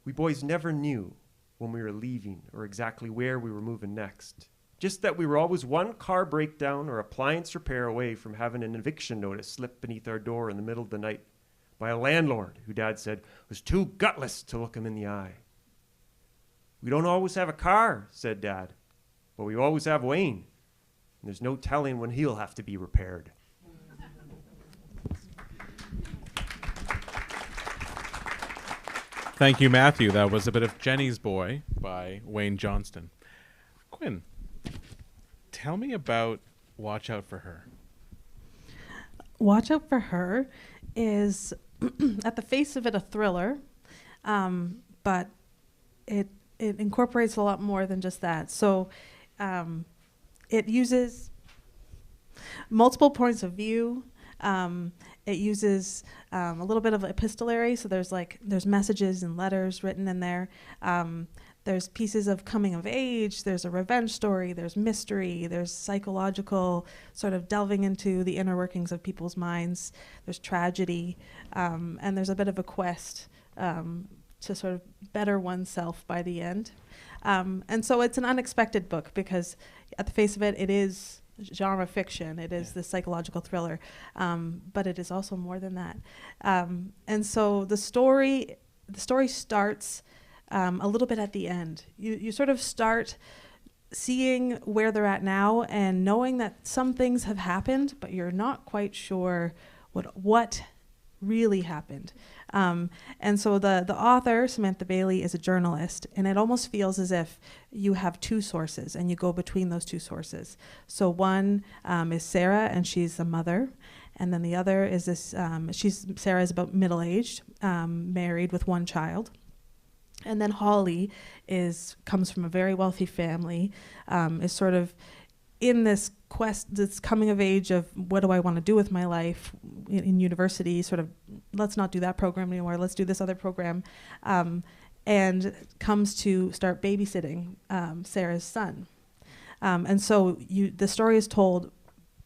We boys never knew when we were leaving or exactly where we were moving next, just that we were always one car breakdown or appliance repair away from having an eviction notice slipped beneath our door in the middle of the night by a landlord who Dad said was too gutless to look him in the eye. We don't always have a car, said Dad, but we always have Wayne, and there's no telling when he'll have to be repaired. Thank you, Matthew. That was a bit of Jenny's Boy by Wayne Johnston. Quinn, tell me about Watch Out for Her. Watch Out for Her is, at the face of it, a thriller, but it incorporates a lot more than just that. So it uses multiple points of view. It uses a little bit of epistolary, so there's messages and letters written in there. There's pieces of coming of age, there's a revenge story, there's mystery, there's psychological sort of delving into the inner workings of people's minds, there's tragedy, and there's a bit of a quest to sort of better oneself by the end. And so it's an unexpected book because at the face of it, it is genre fiction. It is the psychological thriller, but it is also more than that. And so the story starts a little bit at the end. You sort of start seeing where they're at now and knowing that some things have happened, but you're not quite sure what really happened. And so the author, Samantha Bailey, is a journalist, and it almost feels as if you have two sources and you go between those two sources. So one is Sarah, and she's a mother, and then the other is this, Sarah is about middle-aged, married with one child. And then Holly comes from a very wealthy family, is sort of in this quest, this coming of age of what do I want to do with my life in university, sort of let's not do that program anymore, let's do this other program, and comes to start babysitting Sarah's son. And so the story is told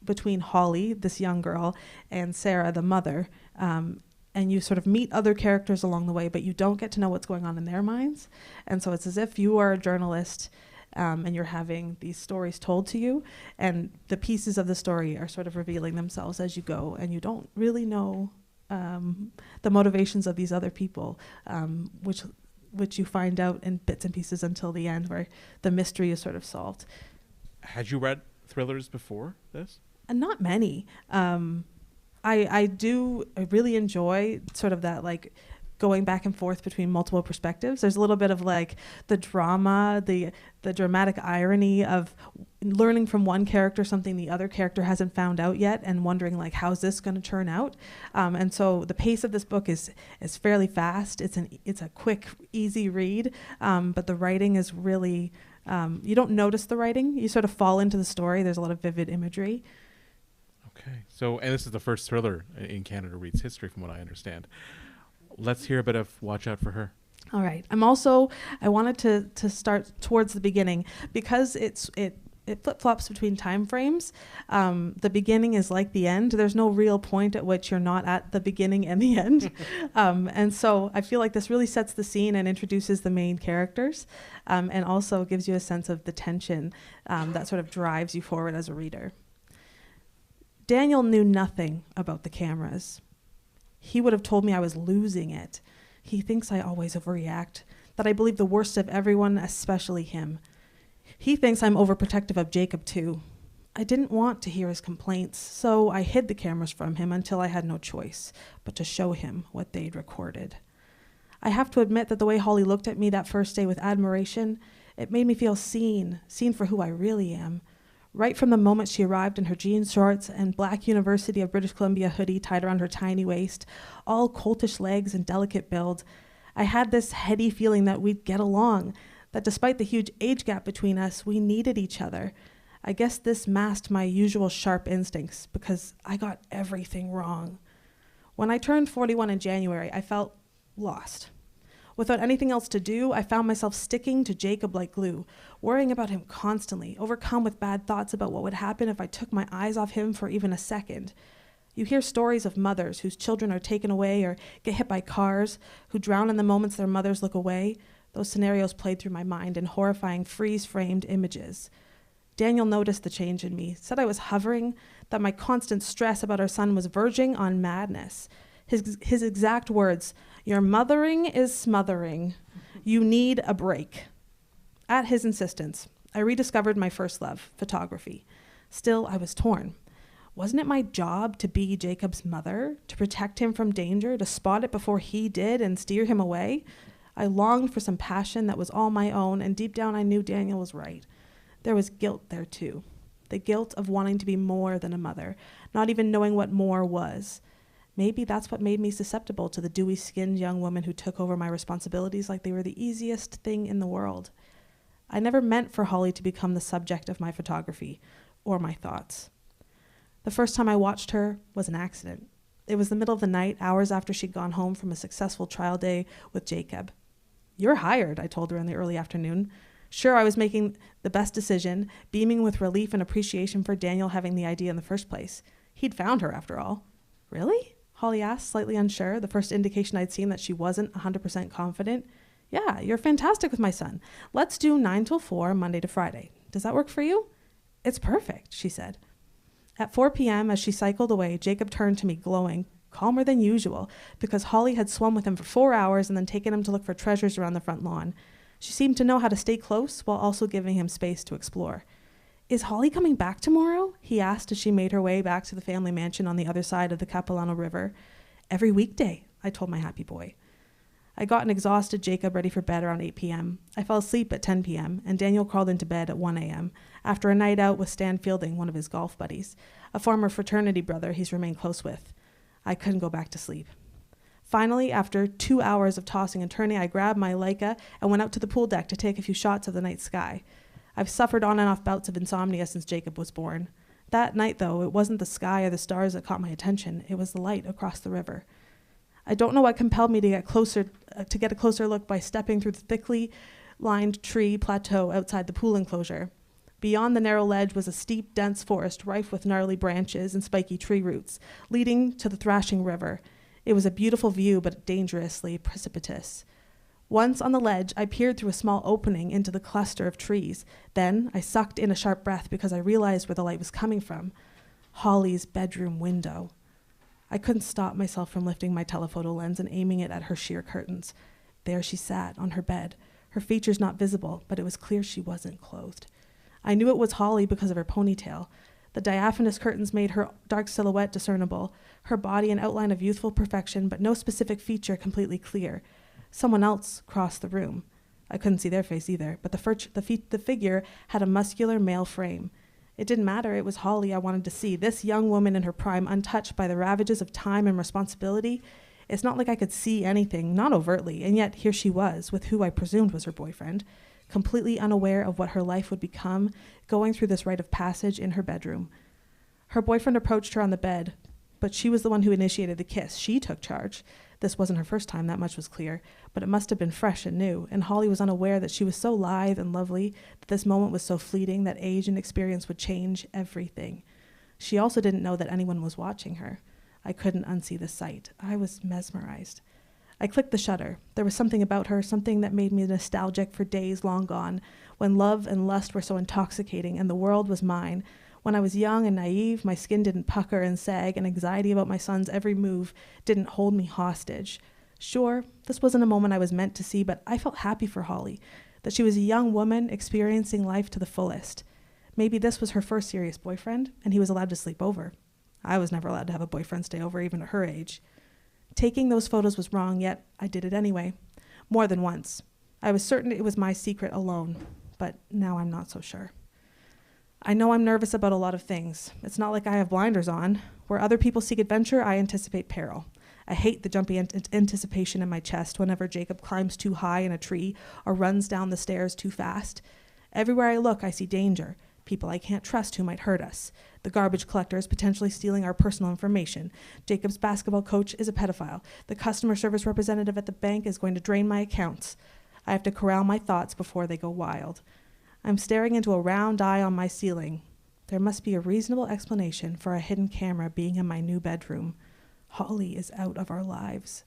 between Holly, this young girl, and Sarah, the mother, and you sort of meet other characters along the way, but you don't get to know what's going on in their minds. And so it's as if you are a journalist and you're having these stories told to you, and the pieces of the story are sort of revealing themselves as you go, and you don't really know the motivations of these other people, which you find out in bits and pieces until the end, where the mystery is sort of solved. Had you read thrillers before this? Not many. I really enjoy sort of that, like, going back and forth between multiple perspectives. There's a little bit of like the drama, the dramatic irony of learning from one character something the other character hasn't found out yet and wondering like, how's this going to turn out? And so the pace of this book is fairly fast. It's a quick, easy read, but the writing is really, you don't notice the writing. You sort of fall into the story. There's a lot of vivid imagery. Okay. So, and this is the first thriller in Canada Reads history, from what I understand. Let's hear a bit of Watch Out for Her. All right. I wanted to start towards the beginning because it flip-flops between time frames. The beginning is like the end. There's no real point at which you're not at the beginning and the end. And so I feel like this really sets the scene and introduces the main characters, and also gives you a sense of the tension that sort of drives you forward as a reader. Daniel knew nothing about the cameras. He would have told me I was losing it. He thinks I always overreact, that I believe the worst of everyone, especially him. He thinks I'm overprotective of Jacob too. I didn't want to hear his complaints, so I hid the cameras from him until I had no choice but to show him what they'd recorded. I have to admit that the way Holly looked at me that first day with admiration, it made me feel seen for who I really am. Right from the moment she arrived in her jeans shorts and black University of British Columbia hoodie tied around her tiny waist, all coltish legs and delicate build, I had this heady feeling that we'd get along, that despite the huge age gap between us, we needed each other. I guess this masked my usual sharp instincts because I got everything wrong. When I turned 41 in January, I felt lost. Without anything else to do, I found myself sticking to Jacob like glue, worrying about him constantly, overcome with bad thoughts about what would happen if I took my eyes off him for even a second. You hear stories of mothers whose children are taken away or get hit by cars, who drown in the moments their mothers look away. Those scenarios played through my mind in horrifying freeze-framed images. Daniel noticed the change in me, said I was hovering, that my constant stress about our son was verging on madness. His exact words, "Your mothering is smothering. You need a break." At his insistence, I rediscovered my first love, photography. Still, I was torn. Wasn't it my job to be Jacob's mother, to protect him from danger, to spot it before he did and steer him away? I longed for some passion that was all my own, and deep down I knew Daniel was right. There was guilt there too. The guilt of wanting to be more than a mother, not even knowing what more was. Maybe that's what made me susceptible to the dewy-skinned young woman who took over my responsibilities like they were the easiest thing in the world. I never meant for Holly to become the subject of my photography or my thoughts. The first time I watched her was an accident. It was the middle of the night, hours after she'd gone home from a successful trial day with Jacob. "You're hired," I told her in the early afternoon. Sure, I was making the best decision, beaming with relief and appreciation for Daniel having the idea in the first place. He'd found her, after all. "Really?" Holly asked, slightly unsure, the first indication I'd seen that she wasn't 100% confident. "Yeah, you're fantastic with my son. Let's do 9 till 4, Monday to Friday. Does that work for you?" "It's perfect," she said. At 4 p.m., as she cycled away, Jacob turned to me glowing, calmer than usual, because Holly had swum with him for 4 hours and then taken him to look for treasures around the front lawn. She seemed to know how to stay close while also giving him space to explore. "Is Holly coming back tomorrow?" he asked as she made her way back to the family mansion on the other side of the Capilano River. "Every weekday," I told my happy boy. I got an exhausted Jacob ready for bed around 8 p.m. I fell asleep at 10 p.m., and Daniel crawled into bed at 1 a.m. after a night out with Stan Fielding, one of his golf buddies, a former fraternity brother he's remained close with. I couldn't go back to sleep. Finally, after 2 hours of tossing and turning, I grabbed my Leica and went out to the pool deck to take a few shots of the night sky. I've suffered on and off bouts of insomnia since Jacob was born. That night, though, it wasn't the sky or the stars that caught my attention. It was the light across the river. I don't know what compelled me to get a closer look by stepping through the thickly lined tree plateau outside the pool enclosure. Beyond the narrow ledge was a steep, dense forest rife with gnarly branches and spiky tree roots, leading to the thrashing river. It was a beautiful view, but dangerously precipitous. Once on the ledge, I peered through a small opening into the cluster of trees. Then I sucked in a sharp breath because I realized where the light was coming from. Holly's bedroom window. I couldn't stop myself from lifting my telephoto lens and aiming it at her sheer curtains. There she sat, on her bed, her features not visible, but it was clear she wasn't clothed. I knew it was Holly because of her ponytail. The diaphanous curtains made her dark silhouette discernible, her body an outline of youthful perfection, but no specific feature completely clear. Someone else crossed the room. I couldn't see their face either, but the figure had a muscular male frame. It didn't matter, it was Holly I wanted to see, this young woman in her prime, untouched by the ravages of time and responsibility. It's not like I could see anything, not overtly, and yet here she was, with who I presumed was her boyfriend, completely unaware of what her life would become, going through this rite of passage in her bedroom. Her boyfriend approached her on the bed, but she was the one who initiated the kiss. She took charge. This wasn't her first time, that much was clear, but it must have been fresh and new, and Holly was unaware that she was so lithe and lovely, that this moment was so fleeting, that age and experience would change everything. She also didn't know that anyone was watching her. I couldn't unsee the sight. I was mesmerized. I clicked the shutter. There was something about her, something that made me nostalgic for days long gone, when love and lust were so intoxicating and the world was mine. When I was young and naive, my skin didn't pucker and sag, and anxiety about my son's every move didn't hold me hostage. Sure, this wasn't a moment I was meant to see, but I felt happy for Holly, that she was a young woman experiencing life to the fullest. Maybe this was her first serious boyfriend, and he was allowed to sleep over. I was never allowed to have a boyfriend stay over, even at her age. Taking those photos was wrong, yet I did it anyway. More than once. I was certain it was my secret alone, but now I'm not so sure. I know I'm nervous about a lot of things. It's not like I have blinders on. Where other people seek adventure, I anticipate peril. I hate the jumpy anticipation in my chest whenever Jacob climbs too high in a tree or runs down the stairs too fast. Everywhere I look, I see danger. People I can't trust who might hurt us. The garbage collector is potentially stealing our personal information. Jacob's basketball coach is a pedophile. The customer service representative at the bank is going to drain my accounts. I have to corral my thoughts before they go wild. I'm staring into a round eye on my ceiling. There must be a reasonable explanation for a hidden camera being in my new bedroom. Holly is out of our lives.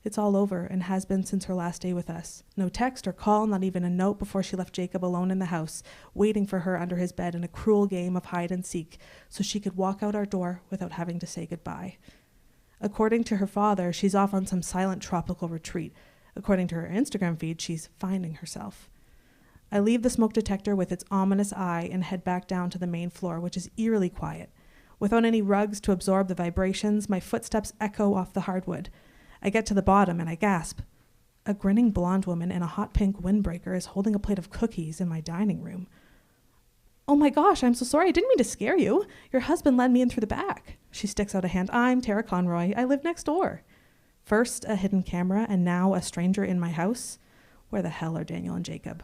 It's all over and has been since her last day with us. No text or call, not even a note before she left Jacob alone in the house, waiting for her under his bed in a cruel game of hide and seek so she could walk out our door without having to say goodbye. According to her father, she's off on some silent tropical retreat. According to her Instagram feed, she's finding herself. I leave the smoke detector with its ominous eye and head back down to the main floor, which is eerily quiet. Without any rugs to absorb the vibrations, my footsteps echo off the hardwood. I get to the bottom and I gasp. A grinning blonde woman in a hot pink windbreaker is holding a plate of cookies in my dining room. Oh my gosh, I'm so sorry. I didn't mean to scare you. Your husband led me in through the back. She sticks out a hand. I'm Tara Conroy. I live next door. First a hidden camera and now a stranger in my house. Where the hell are Daniel and Jacob?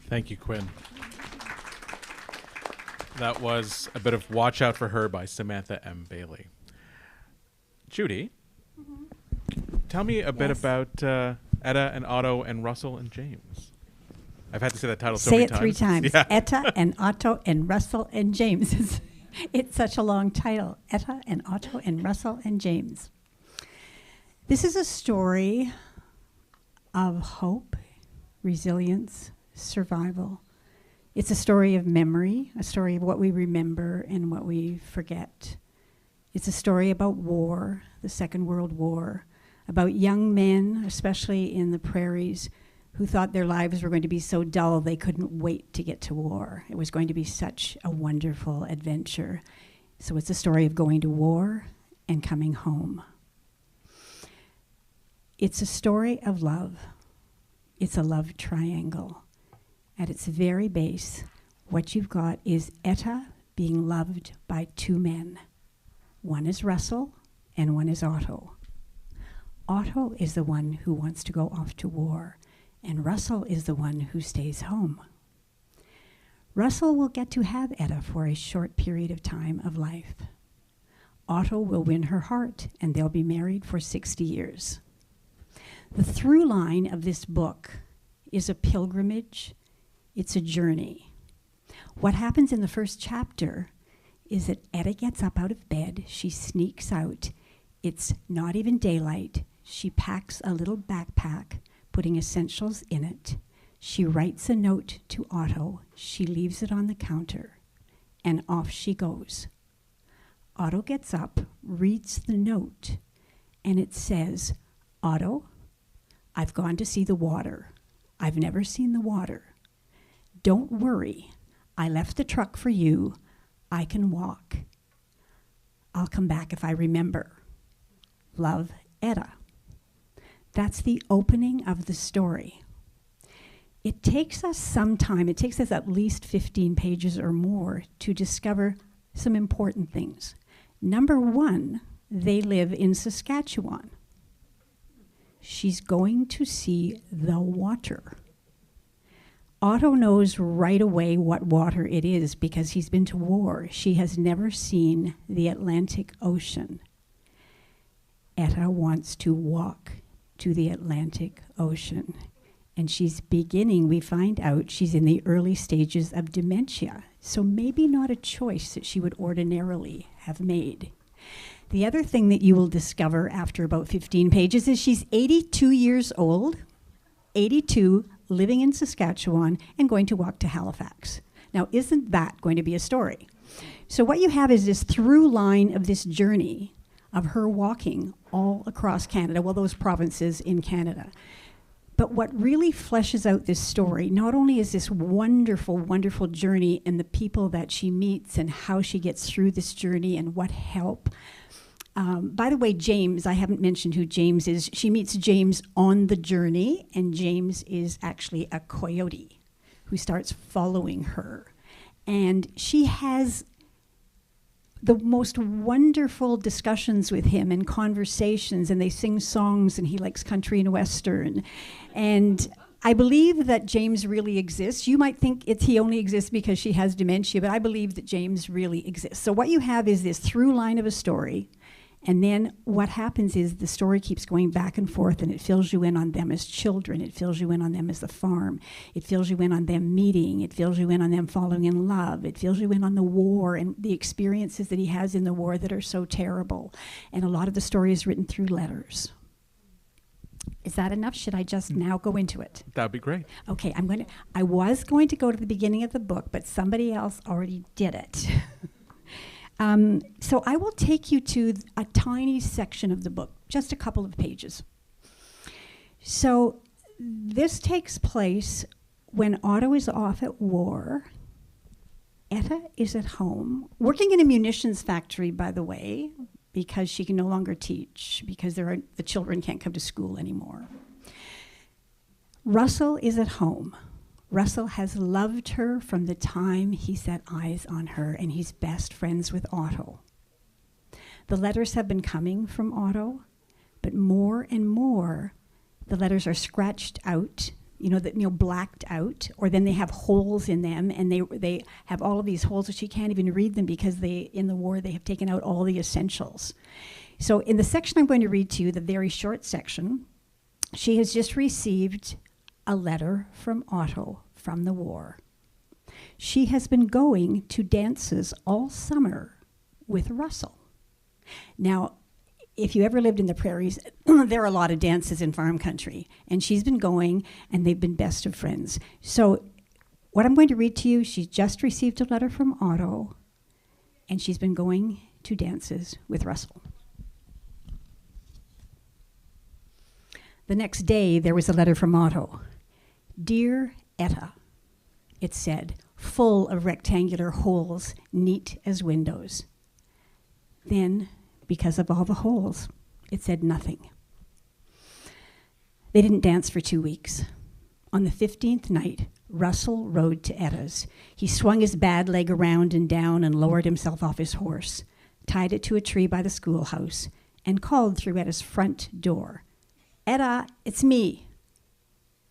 Thank you, Quinn. That was a bit of Watch Out for Her by Samantha M. Bailey. Judy, tell me a bit about Etta and Otto and Russell and James. I've had to say that title so many times. Say it 3 times. Yeah. Etta and Otto and Russell and James. It's such a long title. Etta and Otto and Russell and James. This is a story of hope, resilience, survival. It's a story of memory, a story of what we remember and what we forget. It's a story about war, the Second World War, about young men, especially in the prairies, who thought their lives were going to be so dull they couldn't wait to get to war. It was going to be such a wonderful adventure. So it's a story of going to war and coming home. It's a story of love. It's a love triangle. At its very base, what you've got is Etta being loved by 2 men. One is Russell and one is Otto. Otto is the one who wants to go off to war, and Russell is the one who stays home. Russell will get to have Etta for a short period of time of life. Otto will win her heart, and they'll be married for 60 years. The through line of this book is a pilgrimage. It's a journey. What happens in the first chapter is that Etta gets up out of bed, she sneaks out. It's not even daylight. She packs a little backpack, putting essentials in it. She writes a note to Otto. She leaves it on the counter, and off she goes. Otto gets up, reads the note, and it says, Otto, I've gone to see the water. I've never seen the water. Don't worry. I left the truck for you. I can walk. I'll come back if I remember. Love, Etta. That's the opening of the story. It takes us some time. It takes us at least 15 pages or more to discover some important things. Number 1, they live in Saskatchewan. She's going to see the water. Otto knows right away what water it is because he's been to war. She has never seen the Atlantic Ocean. Etta wants to walk to the Atlantic Ocean. And she's beginning, we find out, she's in the early stages of dementia. So maybe not a choice that she would ordinarily have made. The other thing that you will discover after about 15 pages is she's 82 years old, 82, living in Saskatchewan, and going to walk to Halifax. Now, isn't that going to be a story? So what you have is this through line of this journey of her walking all across Canada, well, those provinces in Canada. But what really fleshes out this story, not only is this wonderful, wonderful journey and the people that she meets and how she gets through this journey and what help. By the way, James, I haven't mentioned who James is. She meets James on the journey, and James is actually a coyote who starts following her. And she has the most wonderful discussions with him and conversations, and they sing songs, and he likes country and western. And I believe that James really exists. You might think he only exists because she has dementia, but I believe that James really exists. So what you have is this through line of a story, and then what happens is the story keeps going back and forth, and it fills you in on them as children. It fills you in on them as the farm. It fills you in on them meeting. It fills you in on them falling in love. It fills you in on the war and the experiences that he has in the war that are so terrible. And a lot of the story is written through letters. Is that enough? Should I just now go into it? That'd be great. Okay, I was going to go to the beginning of the book, but somebody else already did it. So I will take you to a tiny section of the book, just a couple of pages. So this takes place when Otto is off at war. Etta is at home, working in a munitions factory, by the way, because she can no longer teach, because the children can't come to school anymore. Russell is at home. Russell has loved her from the time he set eyes on her, and he's best friends with Otto. The letters have been coming from Otto, but more and more, the letters are scratched out, blacked out, or then they have holes in them, and they have all of these holes, so she can't even read them because in the war, they have taken out all the essentials. So in the section I'm going to read to you, the very short section, she has just received a letter from Otto from the war. She has been going to dances all summer with Russell. Now, if you ever lived in the prairies, there are a lot of dances in farm country, and she's been going, and they've been best of friends. So what I'm going to read to you, she's just received a letter from Otto, and she's been going to dances with Russell. The next day, there was a letter from Otto. Dear Etta, it said, full of rectangular holes, neat as windows. Then, because of all the holes, it said nothing. They didn't dance for 2 weeks. On the 15th night, Russell rode to Etta's. He swung his bad leg around and down and lowered himself off his horse, tied it to a tree by the schoolhouse, and called through Etta's front door. Etta, it's me.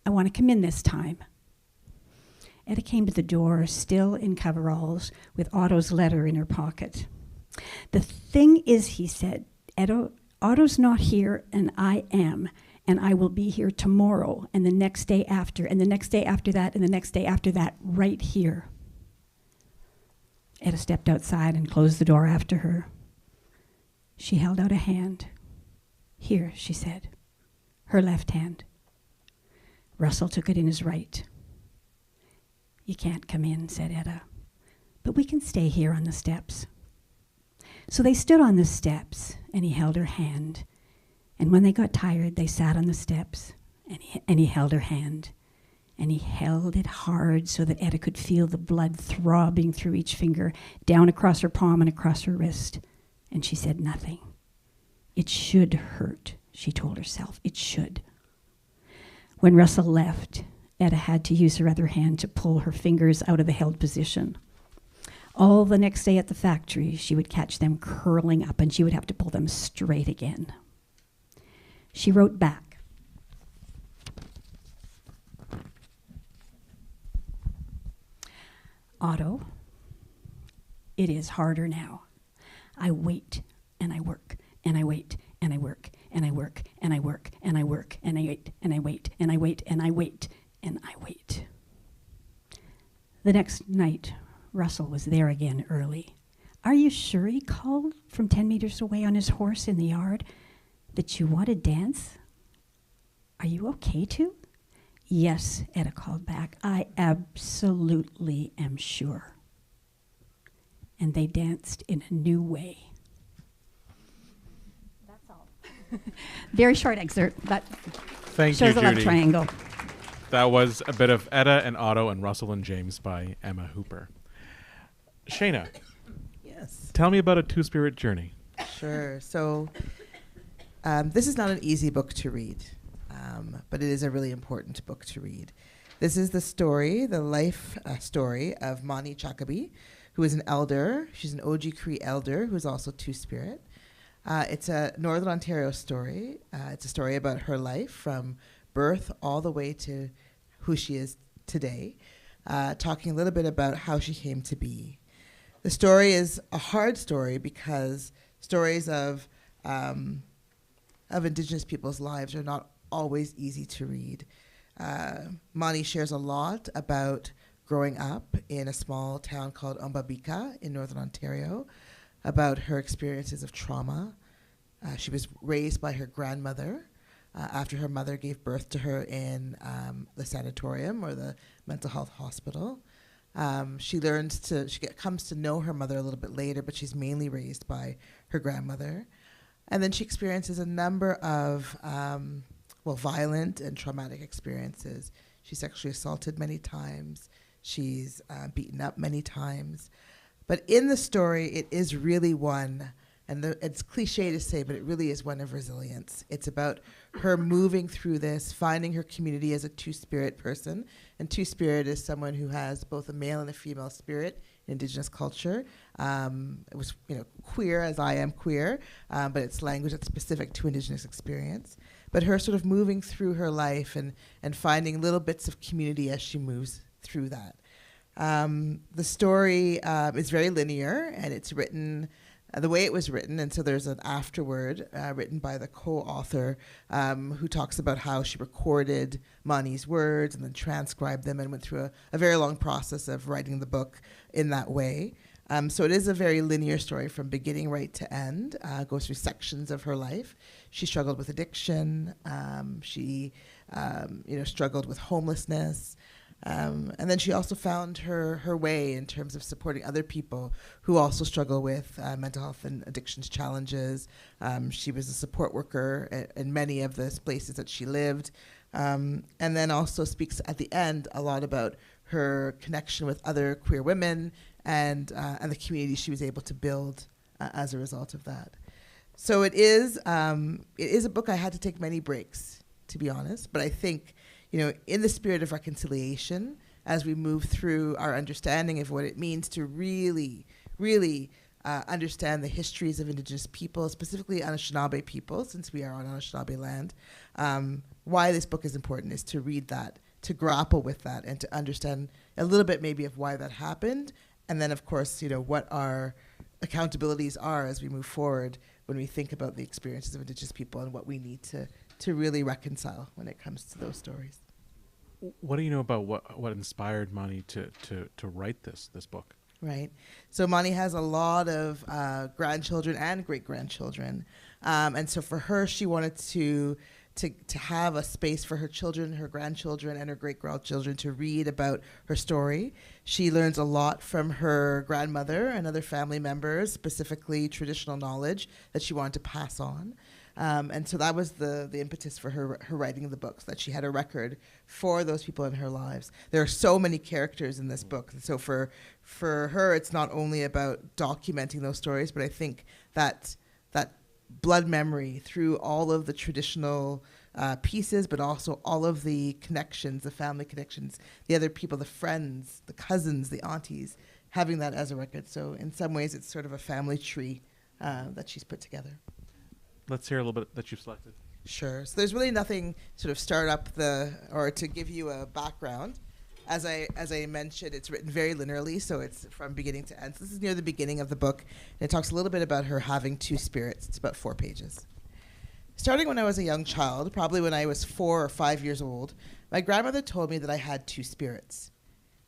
I want to come in this time. Etta came to the door, still in coveralls, with Otto's letter in her pocket. The thing is, he said, Otto's not here, and I am, and I will be here tomorrow, and the next day after, and the next day after that, and the next day after that, right here. Etta stepped outside and closed the door after her. She held out a hand. Here, she said, her left hand. Russell took it in his right. You can't come in, said Etta, but we can stay here on the steps. So they stood on the steps, and he held her hand. And when they got tired, they sat on the steps, and he held her hand. And he held it hard so that Etta could feel the blood throbbing through each finger, down across her palm and across her wrist. And she said nothing. It should hurt, she told herself. It should. When Russell left, Etta had to use her other hand to pull her fingers out of the held position. All the next day at the factory, she would catch them curling up, and she would have to pull them straight again. She wrote back. Otto, it is harder now. I wait, and I work, and I wait, and I work, and I work, and I work, and I work, and I wait, and I wait, and I wait, and I wait, and I wait. The next night, Russell was there again early. Are you sure, he called from 10 meters away on his horse in the yard, that you want to dance? Are you okay to? Yes, Etta called back. I absolutely am sure. And they danced in a new way. That's all. Very short excerpt, but Thank you, shows a love Judy. triangle. That was a bit of Etta and Otto and Russell and James by Emma Hooper. Shayna, Yes. tell me about A Two-Spirit Journey. Sure. So this is not an easy book to read, but it is a really important book to read. This is the life story of Mani Chakabi, who is an elder. She's an OG Cree elder who is also Two-Spirit. It's a Northern Ontario story. It's a story about her life from birth all the way to who she is today, talking a little bit about how she came to be. The story is a hard story because stories of Indigenous people's lives are not always easy to read. Mani shares a lot about growing up in a small town called Ombabika in Northern Ontario, about her experiences of trauma. She was raised by her grandmother after her mother gave birth to her in the sanatorium or the mental health hospital. She comes to know her mother a little bit later, but she's mainly raised by her grandmother. And then she experiences a number of violent and traumatic experiences. She's sexually assaulted many times. She's beaten up many times. But in the story, it is really one, and it's cliche to say, but it really is one of resilience. It's about her moving through this, finding her community as a Two-Spirit person. And Two-Spirit is someone who has both a male and a female spirit in Indigenous culture. It was queer, as I am queer, but it's language that's specific to Indigenous experience. But her sort of moving through her life and finding little bits of community as she moves through that. The story is very linear, and it's written the way it was written, and so there's an afterword written by the co-author who talks about how she recorded Mani's words and then transcribed them and went through a very long process of writing the book in that way. So it is a very linear story from beginning right to end. Goes through sections of her life. She struggled with addiction. She struggled with homelessness. And then she also found her way in terms of supporting other people who also struggle with mental health and addictions challenges. She was a support worker in many of the places that she lived. And then also speaks at the end a lot about her connection with other queer women and the community she was able to build as a result of that. So it is a book I had to take many breaks, to be honest, but I think in the spirit of reconciliation, as we move through our understanding of what it means to really, really understand the histories of Indigenous people, specifically Anishinaabe people, since we are on Anishinaabe land, why this book is important is to read that, to grapple with that, and to understand a little bit maybe of why that happened, and then, of course, what our accountabilities are as we move forward when we think about the experiences of Indigenous people and what we need to really reconcile when it comes to those stories. What do you know about what inspired Mani to write this book? Right. So Mani has a lot of grandchildren and great-grandchildren. And so for her, she wanted to have a space for her children, her grandchildren, and her great-grandchildren to read about her story. She learns a lot from her grandmother and other family members, specifically traditional knowledge that she wanted to pass on. And so that was the impetus for her writing the books, that she had a record for those people in her lives. There are so many characters in this book. So for her, it's not only about documenting those stories, but I think that blood memory through all of the traditional pieces, but also all of the connections, the family connections, the other people, the friends, the cousins, the aunties, having that as a record. So in some ways, it's sort of a family tree that she's put together. Let's hear a little bit that you've selected. Sure. So there's really nothing sort of start up or to give you a background. As I mentioned, it's written very linearly, so it's from beginning to end. So this is near the beginning of the book, and it talks a little bit about her having two spirits. It's about 4 pages. Starting when I was a young child, probably when I was 4 or 5 years old, my grandmother told me that I had 2 spirits.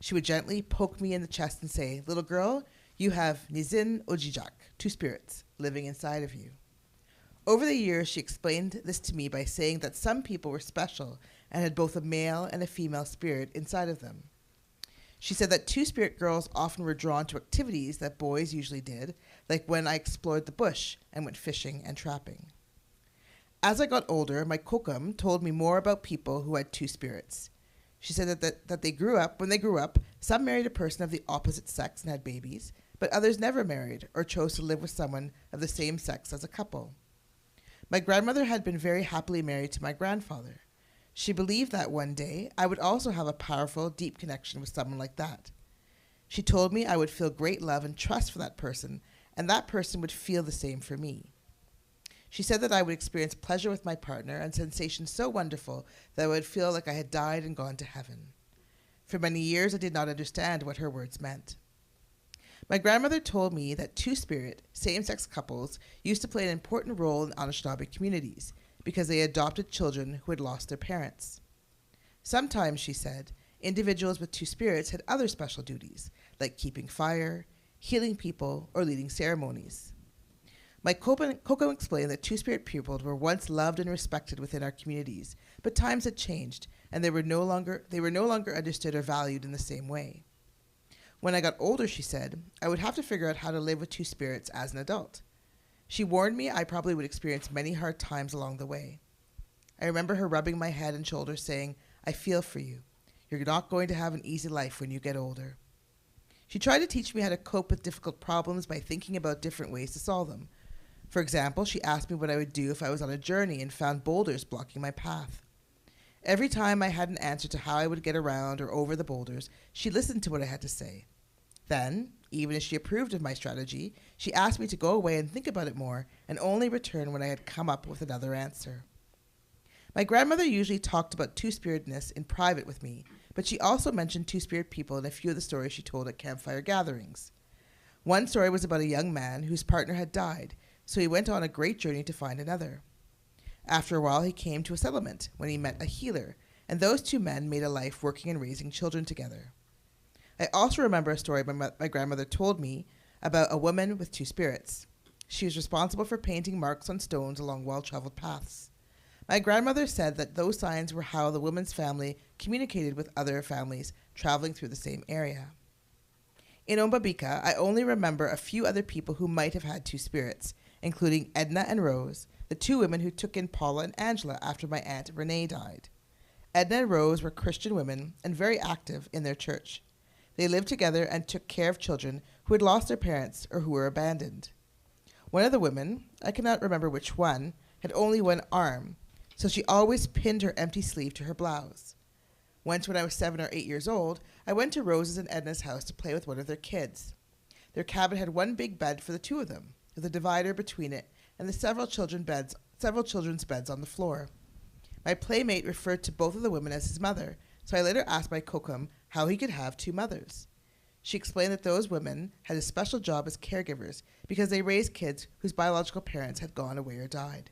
She would gently poke me in the chest and say, "Little girl, you have Nizin Ojijak, 2 spirits, living inside of you." Over the years, she explained this to me by saying that some people were special and had both a male and a female spirit inside of them. She said that 2-spirit girls often were drawn to activities that boys usually did, like when I explored the bush and went fishing and trapping. As I got older, my kokum told me more about people who had two spirits. She said that they grew up, when they grew up, some married a person of the opposite sex and had babies, but others never married or chose to live with someone of the same sex as a couple. My grandmother had been very happily married to my grandfather. She believed that one day I would also have a powerful, deep connection with someone like that. She told me I would feel great love and trust for that person, and that person would feel the same for me. She said that I would experience pleasure with my partner and sensations so wonderful that I would feel like I had died and gone to heaven. For many years, I did not understand what her words meant. My grandmother told me that two-spirit, same-sex couples used to play an important role in Anishinaabe communities because they adopted children who had lost their parents. Sometimes, she said, individuals with two spirits had other special duties, like keeping fire, healing people, or leading ceremonies. My Coco explained that two-spirit people were once loved and respected within our communities, but times had changed, and they were no longer understood or valued in the same way. When I got older, she said, I would have to figure out how to live with two spirits as an adult. She warned me I probably would experience many hard times along the way. I remember her rubbing my head and shoulders saying, I feel for you. You're not going to have an easy life when you get older. She tried to teach me how to cope with difficult problems by thinking about different ways to solve them. For example, she asked me what I would do if I was on a journey and found boulders blocking my path. Every time I had an answer to how I would get around or over the boulders, she listened to what I had to say. Then, even as she approved of my strategy, she asked me to go away and think about it more and only return when I had come up with another answer. My grandmother usually talked about two-spiritedness in private with me, but she also mentioned two-spirit people in a few of the stories she told at campfire gatherings. One story was about a young man whose partner had died, so he went on a great journey to find another. After a while, he came to a settlement when he met a healer, and those two men made a life working and raising children together. I also remember a story my grandmother told me about a woman with two spirits. She was responsible for painting marks on stones along well-traveled paths. My grandmother said that those signs were how the woman's family communicated with other families traveling through the same area. In Ombabika, I only remember a few other people who might have had two spirits, including Edna and Rose, the two women who took in Paula and Angela after my Aunt Renee died. Edna and Rose were Christian women and very active in their church. They lived together and took care of children who had lost their parents or who were abandoned. One of the women, I cannot remember which one, had only one arm, so she always pinned her empty sleeve to her blouse. Once when I was 7 or 8 years old, I went to Rose's and Edna's house to play with one of their kids. Their cabin had one big bed for the two of them, with a divider between it and the several children's beds on the floor. My playmate referred to both of the women as his mother, so I later asked my kokum how he could have two mothers. She explained that those women had a special job as caregivers because they raised kids whose biological parents had gone away or died.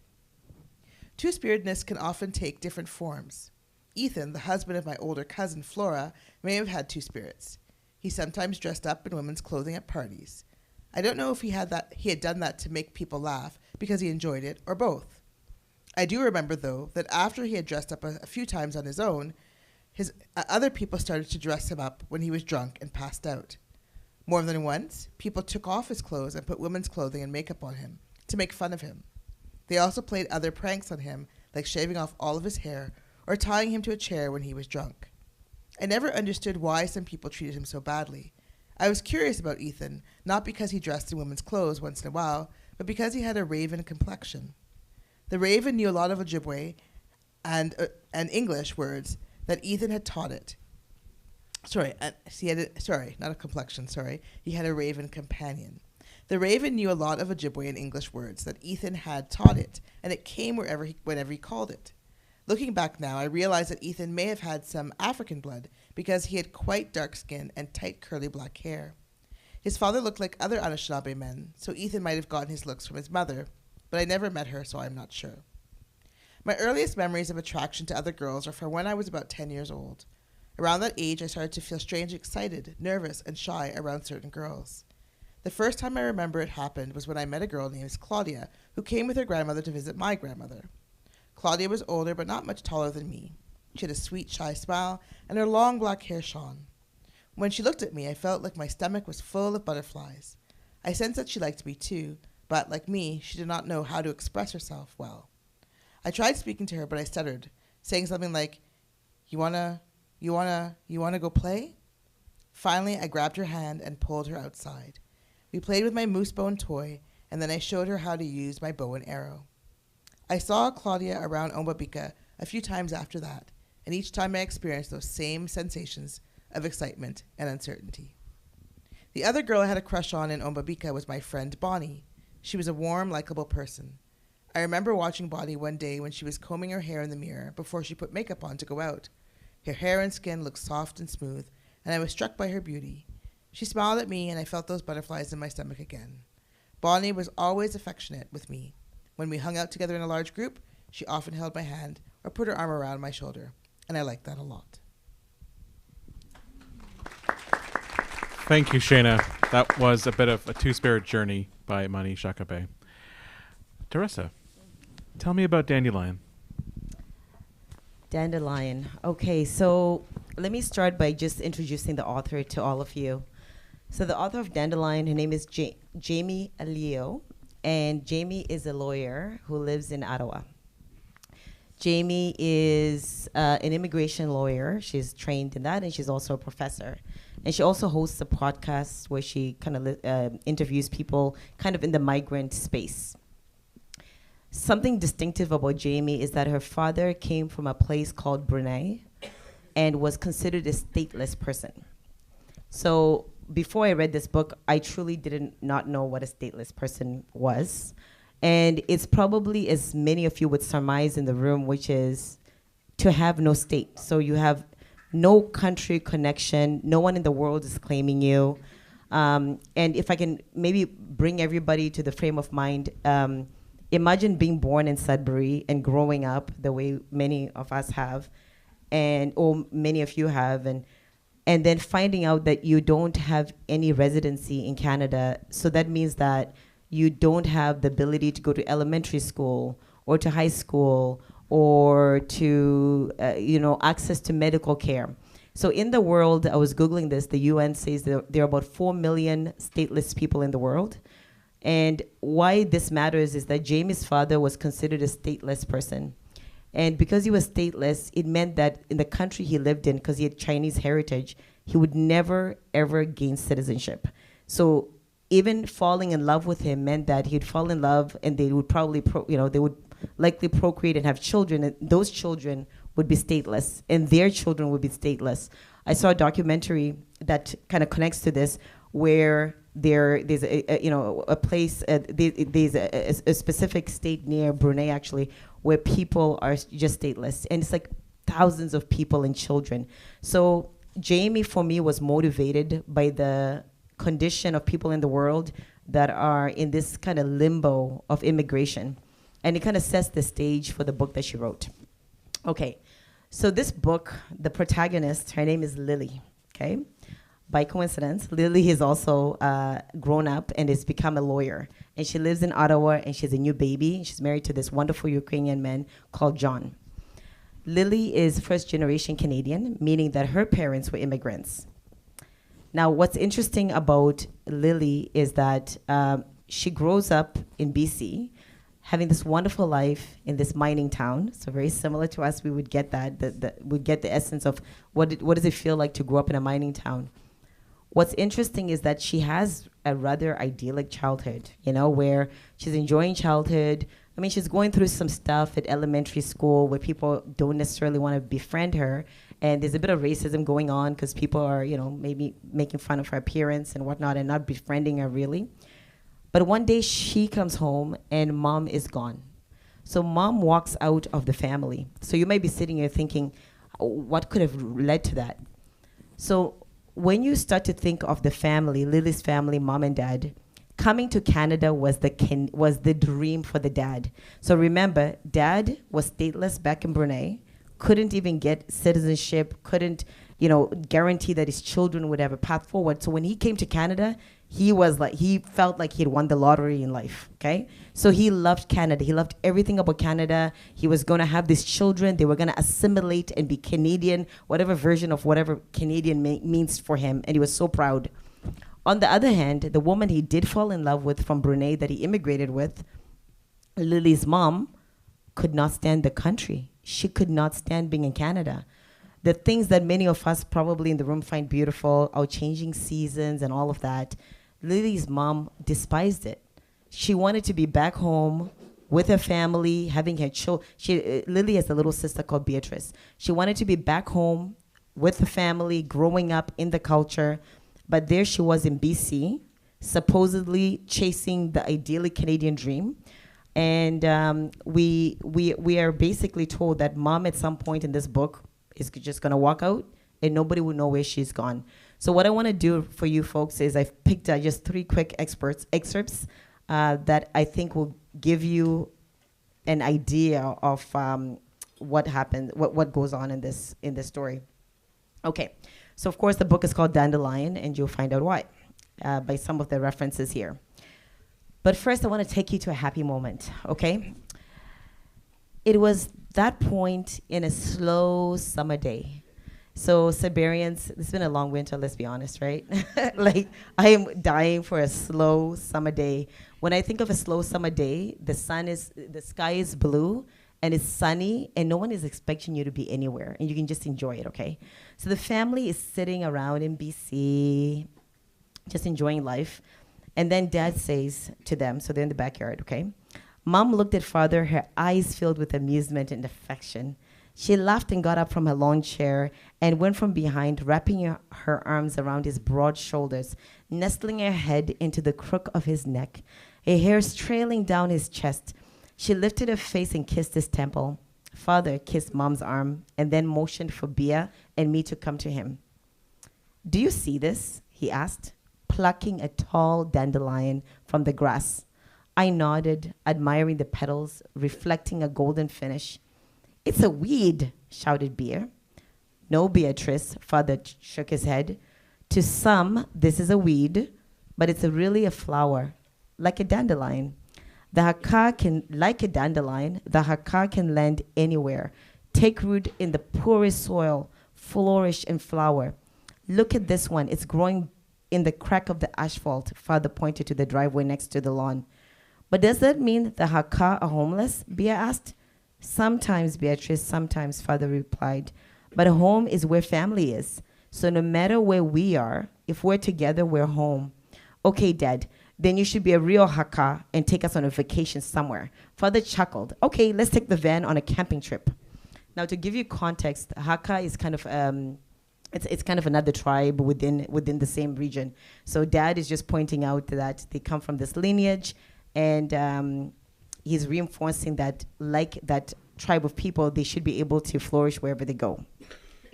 Two-spiritedness can often take different forms. Ethan, the husband of my older cousin Flora, may have had two spirits. He sometimes dressed up in women's clothing at parties. I don't know if he had done that to make people laugh because he enjoyed it, or both. I do remember, though, that after he had dressed up a few times on his own, other people started to dress him up when he was drunk and passed out. More than once, people took off his clothes and put women's clothing and makeup on him to make fun of him. They also played other pranks on him, like shaving off all of his hair or tying him to a chair when he was drunk. I never understood why some people treated him so badly. I was curious about Ethan, not because he dressed in women's clothes once in a while, but because he had a raven complexion. The raven knew a lot of Ojibwe and English words that Ethan had taught it. He had a raven companion. The raven knew a lot of Ojibwe and English words that Ethan had taught it, and it came whenever he called it. Looking back now, I realize that Ethan may have had some African blood because he had quite dark skin and tight curly black hair. His father looked like other Anishinaabe men, so Ethan might have gotten his looks from his mother, but I never met her, so I'm not sure. My earliest memories of attraction to other girls are from when I was about 10 years old. Around that age, I started to feel strangely excited, nervous, and shy around certain girls. The first time I remember it happened was when I met a girl named Claudia, who came with her grandmother to visit my grandmother. Claudia was older but not much taller than me. She had a sweet, shy smile, and her long black hair shone. When she looked at me, I felt like my stomach was full of butterflies. I sensed that she liked me too, but like me, she did not know how to express herself well. I tried speaking to her, but I stuttered, saying something like, you wanna go play? Finally, I grabbed her hand and pulled her outside. We played with my moose bone toy, and then I showed her how to use my bow and arrow. I saw Claudia around Ombabika a few times after that, and each time I experienced those same sensations of excitement and uncertainty. The other girl I had a crush on in Ombabika was my friend Bonnie. She was a warm, likable person. I remember watching Bonnie one day when she was combing her hair in the mirror before she put makeup on to go out. Her hair and skin looked soft and smooth, and I was struck by her beauty. She smiled at me, and I felt those butterflies in my stomach again. Bonnie was always affectionate with me. When we hung out together in a large group, she often held my hand or put her arm around my shoulder, and I liked that a lot. Thank you, Shayna. That was a bit of a two-spirit journey by Mani Shakabe. Teresa, tell me about Dandelion. Dandelion. Okay, so let me start by just introducing the author to all of you. So the author of Dandelion, her name is Jamie Alio, and Jamie is a lawyer who lives in Ottawa. Jamie is an immigration lawyer. She's trained in that, and she's also a professor. And she also hosts a podcast where she kind of interviews people kind of in the migrant space. Something distinctive about Jamie is that her father came from a place called Brunei and was considered a stateless person. So before I read this book, I truly did not know what a stateless person was. And it's probably, as many of you would surmise in the room, which is to have no state. So you have no country connection. No one in the world is claiming you. And if I can maybe bring everybody to the frame of mind, imagine being born in Sudbury and growing up the way many of us have, or many of you have, and then finding out that you don't have any residency in Canada. So that means that you don't have the ability to go to elementary school or to high school or to, access to medical care. So in the world, I was Googling this, the UN says that there are about 4 million stateless people in the world. And why this matters is that Jamie's father was considered a stateless person. And because he was stateless, it meant that in the country he lived in, because he had Chinese heritage, he would never, ever gain citizenship. So even falling in love with him meant that he'd fall in love, and they would probably, they would likely procreate and have children, and those children would be stateless, and their children would be stateless. I saw a documentary that kind of connects to this, where there's a place, there's a specific state near Brunei, actually, where people are just stateless, and it's like thousands of people and children. So Jamie, for me, was motivated by the condition of people in the world that are in this kind of limbo of immigration. And it kind of sets the stage for the book that she wrote. Okay, so this book, the protagonist, her name is Lily, okay? By coincidence, Lily has also grown up and has become a lawyer. And she lives in Ottawa, and she has a new baby. She's married to this wonderful Ukrainian man called John. Lily is first-generation Canadian, meaning that her parents were immigrants. Now, what's interesting about Lily is that she grows up in BC, having this wonderful life in this mining town. So very similar to us, we would get that. We get the essence of what does it feel like to grow up in a mining town. What's interesting is that she has a rather idyllic childhood, where she's enjoying childhood. I mean, she's going through some stuff at elementary school where people don't necessarily want to befriend her. And there's a bit of racism going on because people are, maybe making fun of her appearance and whatnot and not befriending her really. But one day she comes home and mom is gone. So mom walks out of the family. So you might be sitting here thinking, what could have led to that? So when you start to think of the family, Lily's family, mom and dad, coming to Canada was the dream for the dad. So remember, dad was stateless back in Brunei, couldn't even get citizenship, couldn't, guarantee that his children would have a path forward. So when he came to Canada, he felt like he'd won the lottery in life, okay? So he loved Canada. He loved everything about Canada. He was going to have these children. They were going to assimilate and be Canadian, whatever version of whatever Canadian means for him. And he was so proud. On the other hand, the woman he did fall in love with from Brunei that he immigrated with, Lily's mom, could not stand the country. She could not stand being in Canada. The things that many of us probably in the room find beautiful, our changing seasons and all of that, Lily's mom despised it. She wanted to be back home with her family, having her children. Lily has a little sister called Beatrice. She wanted to be back home with the family, growing up in the culture. But there she was in BC, supposedly chasing the ideally Canadian dream. And we are basically told that mom at some point in this book is just going to walk out and nobody will know where she's gone. So what I want to do for you folks is I've picked just 3 quick excerpts that I think will give you an idea of what happened, what goes on in this story. Okay, so of course the book is called Dandelion, and you'll find out why by some of the references here. But first, I want to take you to a happy moment, okay? It was that point in a slow summer day. So Siberians, it's been a long winter, let's be honest, right? Like, I am dying for a slow summer day. When I think of a slow summer day, the sky is blue, and it's sunny, and no one is expecting you to be anywhere, and you can just enjoy it, okay? So the family is sitting around in BC, just enjoying life. And then Dad says to them, so they're in the backyard, okay? Mom looked at Father, her eyes filled with amusement and affection. She laughed and got up from her lawn chair and went from behind, wrapping her arms around his broad shoulders, nestling her head into the crook of his neck, her hair trailing down his chest. She lifted her face and kissed his temple. Father kissed Mom's arm and then motioned for Bia and me to come to him. "Do you see this?" he asked, plucking a tall dandelion from the grass. I nodded, admiring the petals, reflecting a golden finish. "It's a weed," shouted Bia. "No, Beatrice," Father shook his head. "To some, this is a weed, but it's really a flower, like a dandelion. Like a dandelion, the haka can land anywhere, take root in the poorest soil, flourish and flower. Look at this one, it's growing in the crack of the asphalt," Father pointed to the driveway next to the lawn. "But does that mean the haka are homeless?" Bia asked. "Sometimes, Beatrice, sometimes," Father replied. "But home is where family is. So no matter where we are, if we're together, we're home." "Okay, Dad, then you should be a real haka and take us on a vacation somewhere." Father chuckled. "Okay, let's take the van on a camping trip." Now, to give you context, haka is kind of it's kind of another tribe within the same region. So Dad is just pointing out that they come from this lineage, and he's reinforcing that, like that tribe of people, they should be able to flourish wherever they go.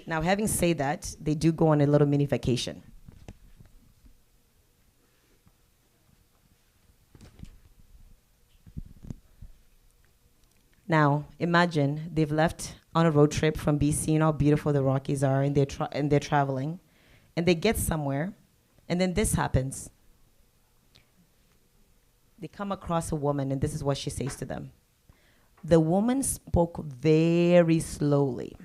Now, having said that, they do go on a little mini vacation. Now, imagine they've left on a road trip from BC, and how beautiful the Rockies are, and they're traveling, and they get somewhere, and then this happens. They come across a woman, and this is what she says to them. The woman spoke very slowly.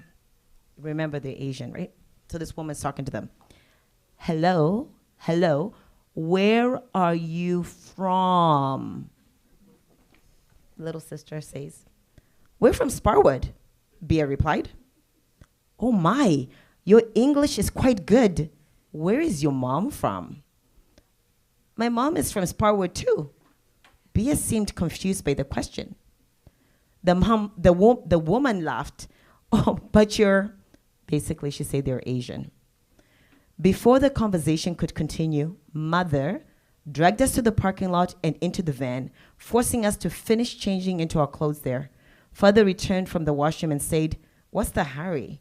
Remember, they're Asian, right? So this woman's talking to them. Hello, where are you from?" Little sister says, "We're from Sparwood," Bia replied. "Oh my, your English is quite good. Where is your mom from?" "My mom is from Sparwood too." Bia seemed confused by the question. The woman laughed. "Oh, but basically she said they're Asian. Before the conversation could continue, Mother dragged us to the parking lot and into the van, forcing us to finish changing into our clothes there. Father returned from the washroom and said, "What's the hurry?"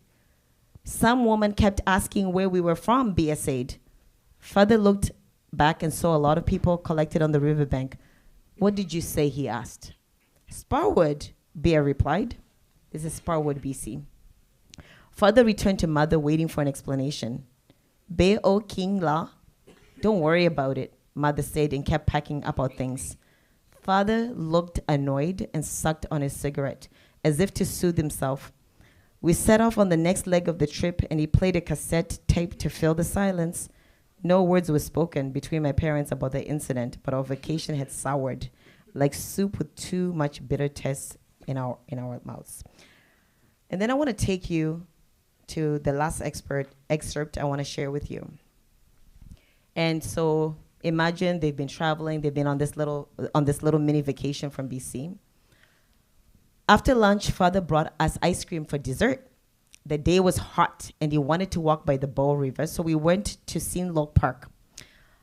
"Some woman kept asking where we were from," Bia said. Father looked back and saw a lot of people collected on the riverbank. "What did you say?" he asked. "Sparwood," Bia replied. This is Sparwood, BC. Father returned to Mother, waiting for an explanation. "Be o king la." "Don't worry about it," Mother said, and kept packing up our things. Father looked annoyed and sucked on his cigarette, as if to soothe himself. We set off on the next leg of the trip, and he played a cassette tape to fill the silence. No words were spoken between my parents about the incident, but our vacation had soured, like soup with too much bitter taste in our mouths. And then I want to take you to the last excerpt I want to share with you. And so imagine they've been traveling, they've been on this little mini vacation from BC. After lunch, Father brought us ice cream for dessert. The day was hot, and he wanted to walk by the Bow River, so we went to Sinlock Park.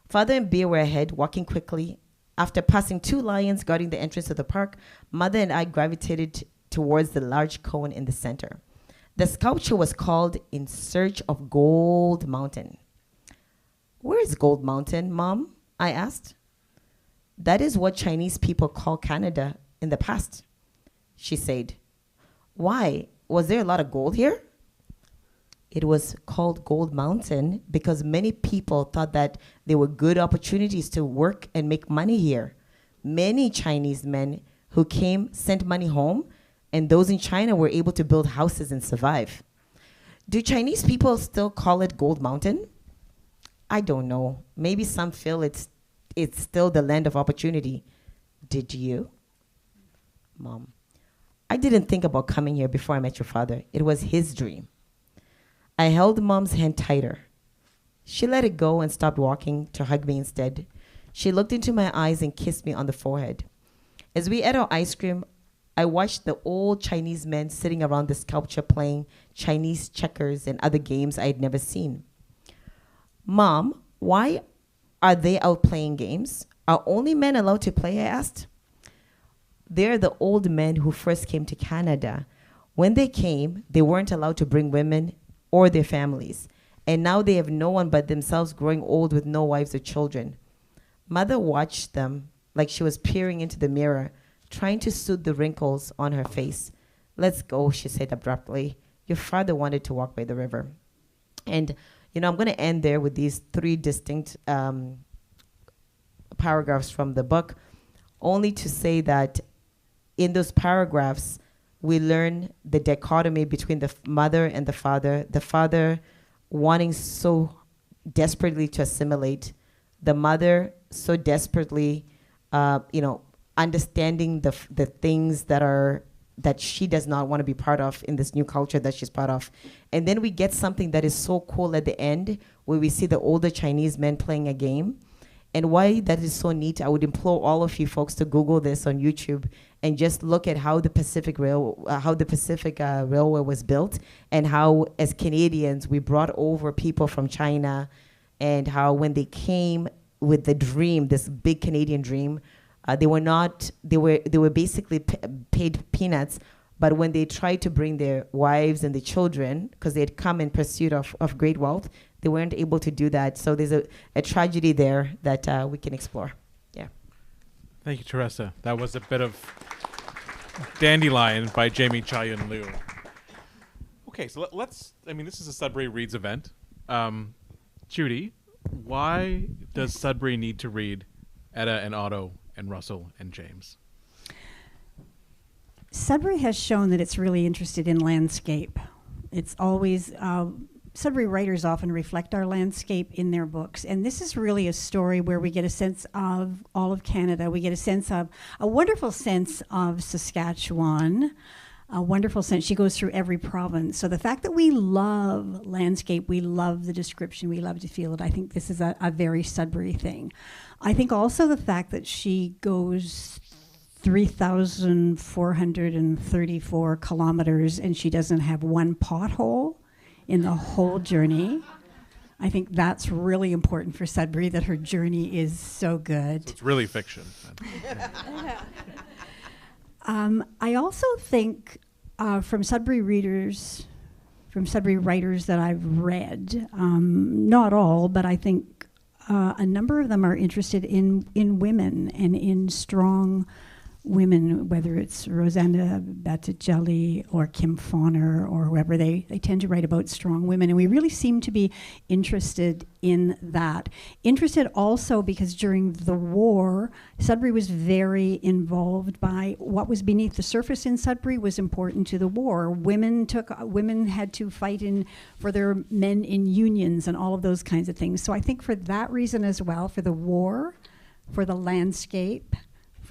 Father and Beer were ahead, walking quickly. After passing 2 lions guarding the entrance of the park, Mother and I gravitated towards the large cone in the center. The sculpture was called In Search of Gold Mountain. Where is Gold Mountain, Mom? I asked. That is what Chinese people call Canada in the past, she said. Why? Was there a lot of gold here? It was called Gold Mountain because many people thought that there were good opportunities to work and make money here. Many Chinese men who came sent money home, and those in China were able to build houses and survive. Do Chinese people still call it Gold Mountain? I don't know. Maybe some feel it's still the land of opportunity. Did you? Mom, I didn't think about coming here before I met your father. It was his dream. I held Mom's hand tighter. She let it go and stopped walking to hug me instead. She looked into my eyes and kissed me on the forehead. As we ate our ice cream, I watched the old Chinese men sitting around the sculpture playing Chinese checkers and other games I had never seen. Mom, why are they out playing games? Are only men allowed to play, I asked. They're the old men who first came to Canada. When they came, they weren't allowed to bring women or their families. And now they have no one but themselves growing old with no wives or children. Mother watched them like she was peering into the mirror, trying to soothe the wrinkles on her face. Let's go, she said abruptly. Your father wanted to walk by the river. And, I'm going to end there with these 3 distinct paragraphs from the book, only to say that in those paragraphs, we learn the dichotomy between the mother and the father wanting so desperately to assimilate, the mother so desperately, understanding the things that she does not want to be part of in this new culture that she's part of. And then we get something that is so cool at the end, where we see the older Chinese men playing a game. And why that is so neat, I would implore all of you folks to Google this on YouTube and just look at how the Pacific Railway was built, and how, as Canadians, we brought over people from China, and how when they came with the dream, this big Canadian dream, they were basically paid peanuts. But when they tried to bring their wives and the children, because they had come in pursuit of great wealth, they weren't able to do that. So there's a tragedy there that we can explore. Yeah. Thank you, Teresa. That was a bit of Dandelion by Jamie Cha-Yun Liu. Okay, so this is a Sudbury Reads event. Judy, why does Sudbury need to read Etta and Otto and Russell and James? Sudbury has shown that it's really interested in landscape. It's always, Sudbury writers often reflect our landscape in their books. And this is really a story where we get a sense of all of Canada. We get a wonderful sense of Saskatchewan, a wonderful sense. She goes through every province. So the fact that we love landscape, we love the description, we love to feel it, I think this is a very Sudbury thing. I think also the fact that she goes 3,434 kilometers and she doesn't have one pothole in the whole journey. I think that's really important for Sudbury, that her journey is so good. So it's really fiction. I also think from Sudbury writers that I've read, not all, but I think a number of them are interested in women and in strong women, whether it's Rosanna Batticelli or Kim Fauner or whoever, they tend to write about strong women. And we really seem to be interested in that. Interested also because during the war, Sudbury was very involved by what was beneath the surface in Sudbury was important to the war. Women had to fight for their men in unions and all of those kinds of things. So I think for that reason as well, for the war, for the landscape,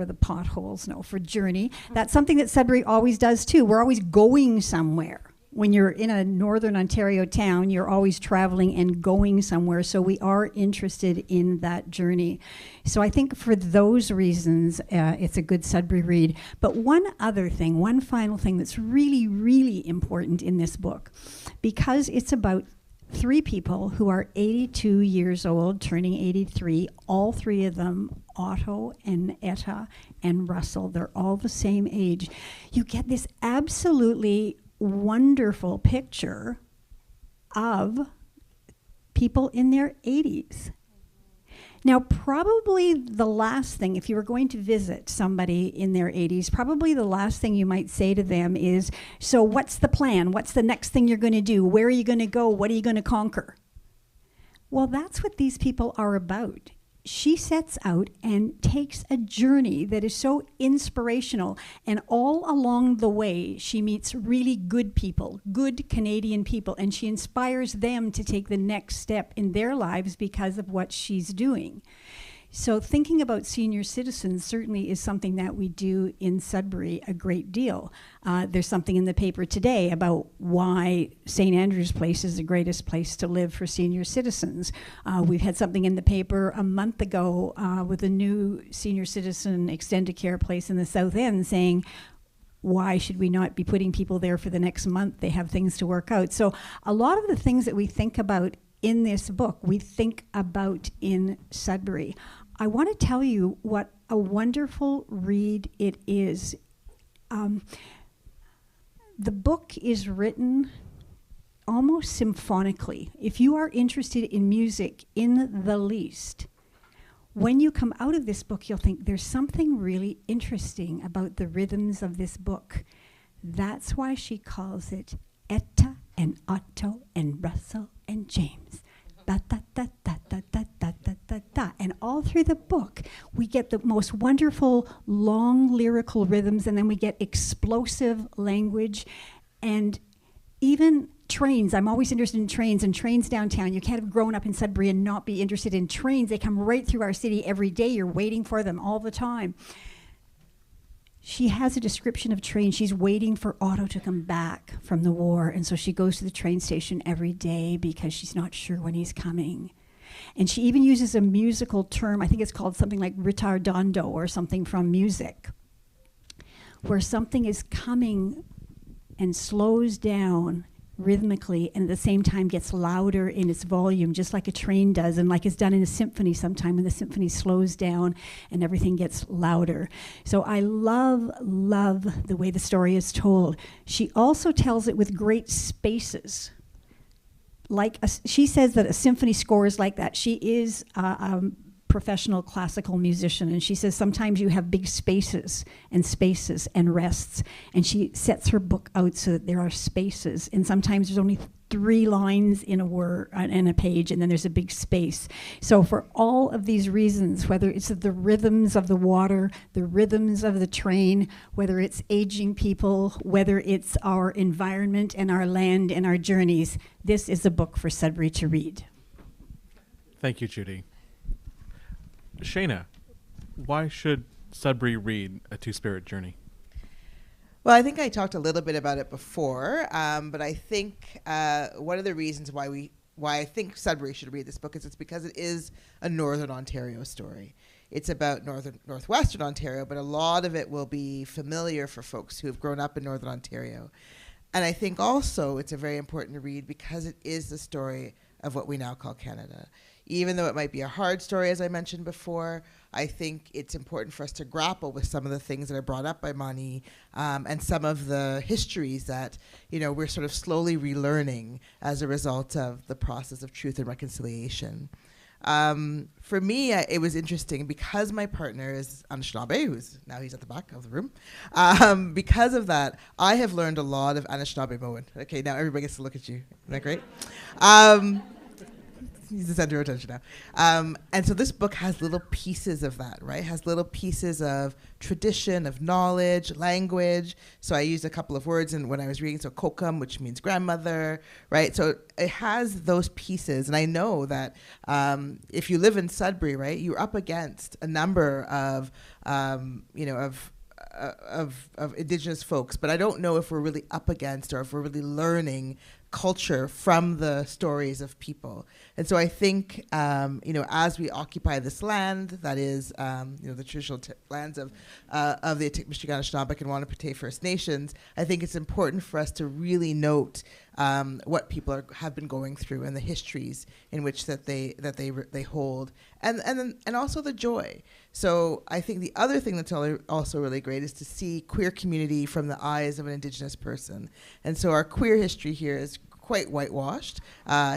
for the potholes, no for journey. That's something that Sudbury always does too. We're always going somewhere. When you're in a northern Ontario town, you're always traveling and going somewhere. So we are interested in that journey. So I think for those reasons, it's a good Sudbury read. But one other thing, one final thing that's really, really important in this book, because it's about 3 people who are 82 years old, turning 83, all 3 of them, Otto and Etta and Russell, they're all the same age. You get this absolutely wonderful picture of people in their 80s. Now, probably the last thing, if you were going to visit somebody in their 80s, probably the last thing you might say to them is, so what's the plan? What's the next thing you're going to do? Where are you going to go? What are you going to conquer? Well, that's what these people are about. She sets out and takes a journey that is so inspirational, and all along the way she meets really good people, good Canadian people, and she inspires them to take the next step in their lives because of what she's doing. So thinking about senior citizens certainly is something that we do in Sudbury a great deal. There's something in the paper today about why St. Andrew's Place is the greatest place to live for senior citizens. We've had something in the paper a month ago with a new senior citizen extended care place in the South End saying, why should we not be putting people there for the next month? They have things to work out. So a lot of the things that we think about in this book, we think about in Sudbury. I want to tell you what a wonderful read it is. The book is written almost symphonically. If you are interested in music in the least, when you come out of this book, you'll think there's something really interesting about the rhythms of this book. That's why she calls it Etta and Otto and Russell and James. Da, da, da, da, da, da, da, da, da, da. And all through the book, we get the most wonderful, long lyrical rhythms, and then we get explosive language, and even trains. I'm always interested in trains and trains downtown. You can't have grown up in Sudbury and not be interested in trains. They come right through our city every day. You're waiting for them all the time. She has a description of trains. She's waiting for Otto to come back from the war, and so she goes to the train station every day because she's not sure when he's coming. And she even uses a musical term, I think it's called something like ritardando or something from music, where something is coming and slows down rhythmically and at the same time gets louder in its volume, just like a train does, and like it's done in a symphony sometime when the symphony slows down and everything gets louder. So I love the way the story is told. She also tells it with great spaces. She says that a symphony score is like that. She is a professional classical musician, and she says sometimes you have big spaces and rests, and she sets her book out so that there are spaces, and sometimes there's only 3 lines in a word in a page, and then there's a big space. So for all of these reasons, whether it's the rhythms of the water, the rhythms of the train, whether it's aging people, whether it's our environment and our land and our journeys, this is a book for Sudbury to read. Thank you, Judy. Shayna, why should Sudbury read A Two-Spirit Journey? Well, I think I talked a little bit about it before, but I think one of the reasons why I think Sudbury should read this book is it's because it is a Northern Ontario story. It's about Northwestern Ontario, but a lot of it will be familiar for folks who have grown up in Northern Ontario. And I think also it's a very important read because it is the story of what we now call Canada. Even though it might be a hard story, as I mentioned before, I think it's important for us to grapple with some of the things that are brought up by Mani and some of the histories that, we're sort of slowly relearning as a result of the process of truth and reconciliation. For me, it was interesting because my partner is Anishinaabe, he's at the back of the room. Because of that, I have learned a lot of Anishinaabe Moan. Okay, now everybody gets to look at you. Isn't that great? He's the center of attention now. And so this book has little pieces of that, right? Has little pieces of tradition, of knowledge, language. So I used a couple of words when I was reading. So kokum, which means grandmother, right? So it has those pieces. And I know that if you live in Sudbury, right, you're up against a number of, of Indigenous folks, but I don't know if we're really up against or if we're really learning culture from the stories of people. And so I think, as we occupy this land, that is, the traditional lands of the Atik, Michigan, Anishinaabe, and Wanapitei First Nations, I think it's important for us to really note what people have been going through and the histories in which that they hold, and also the joy. So I think the other thing that's also really great is to see queer community from the eyes of an Indigenous person. And so our queer history here is quite whitewashed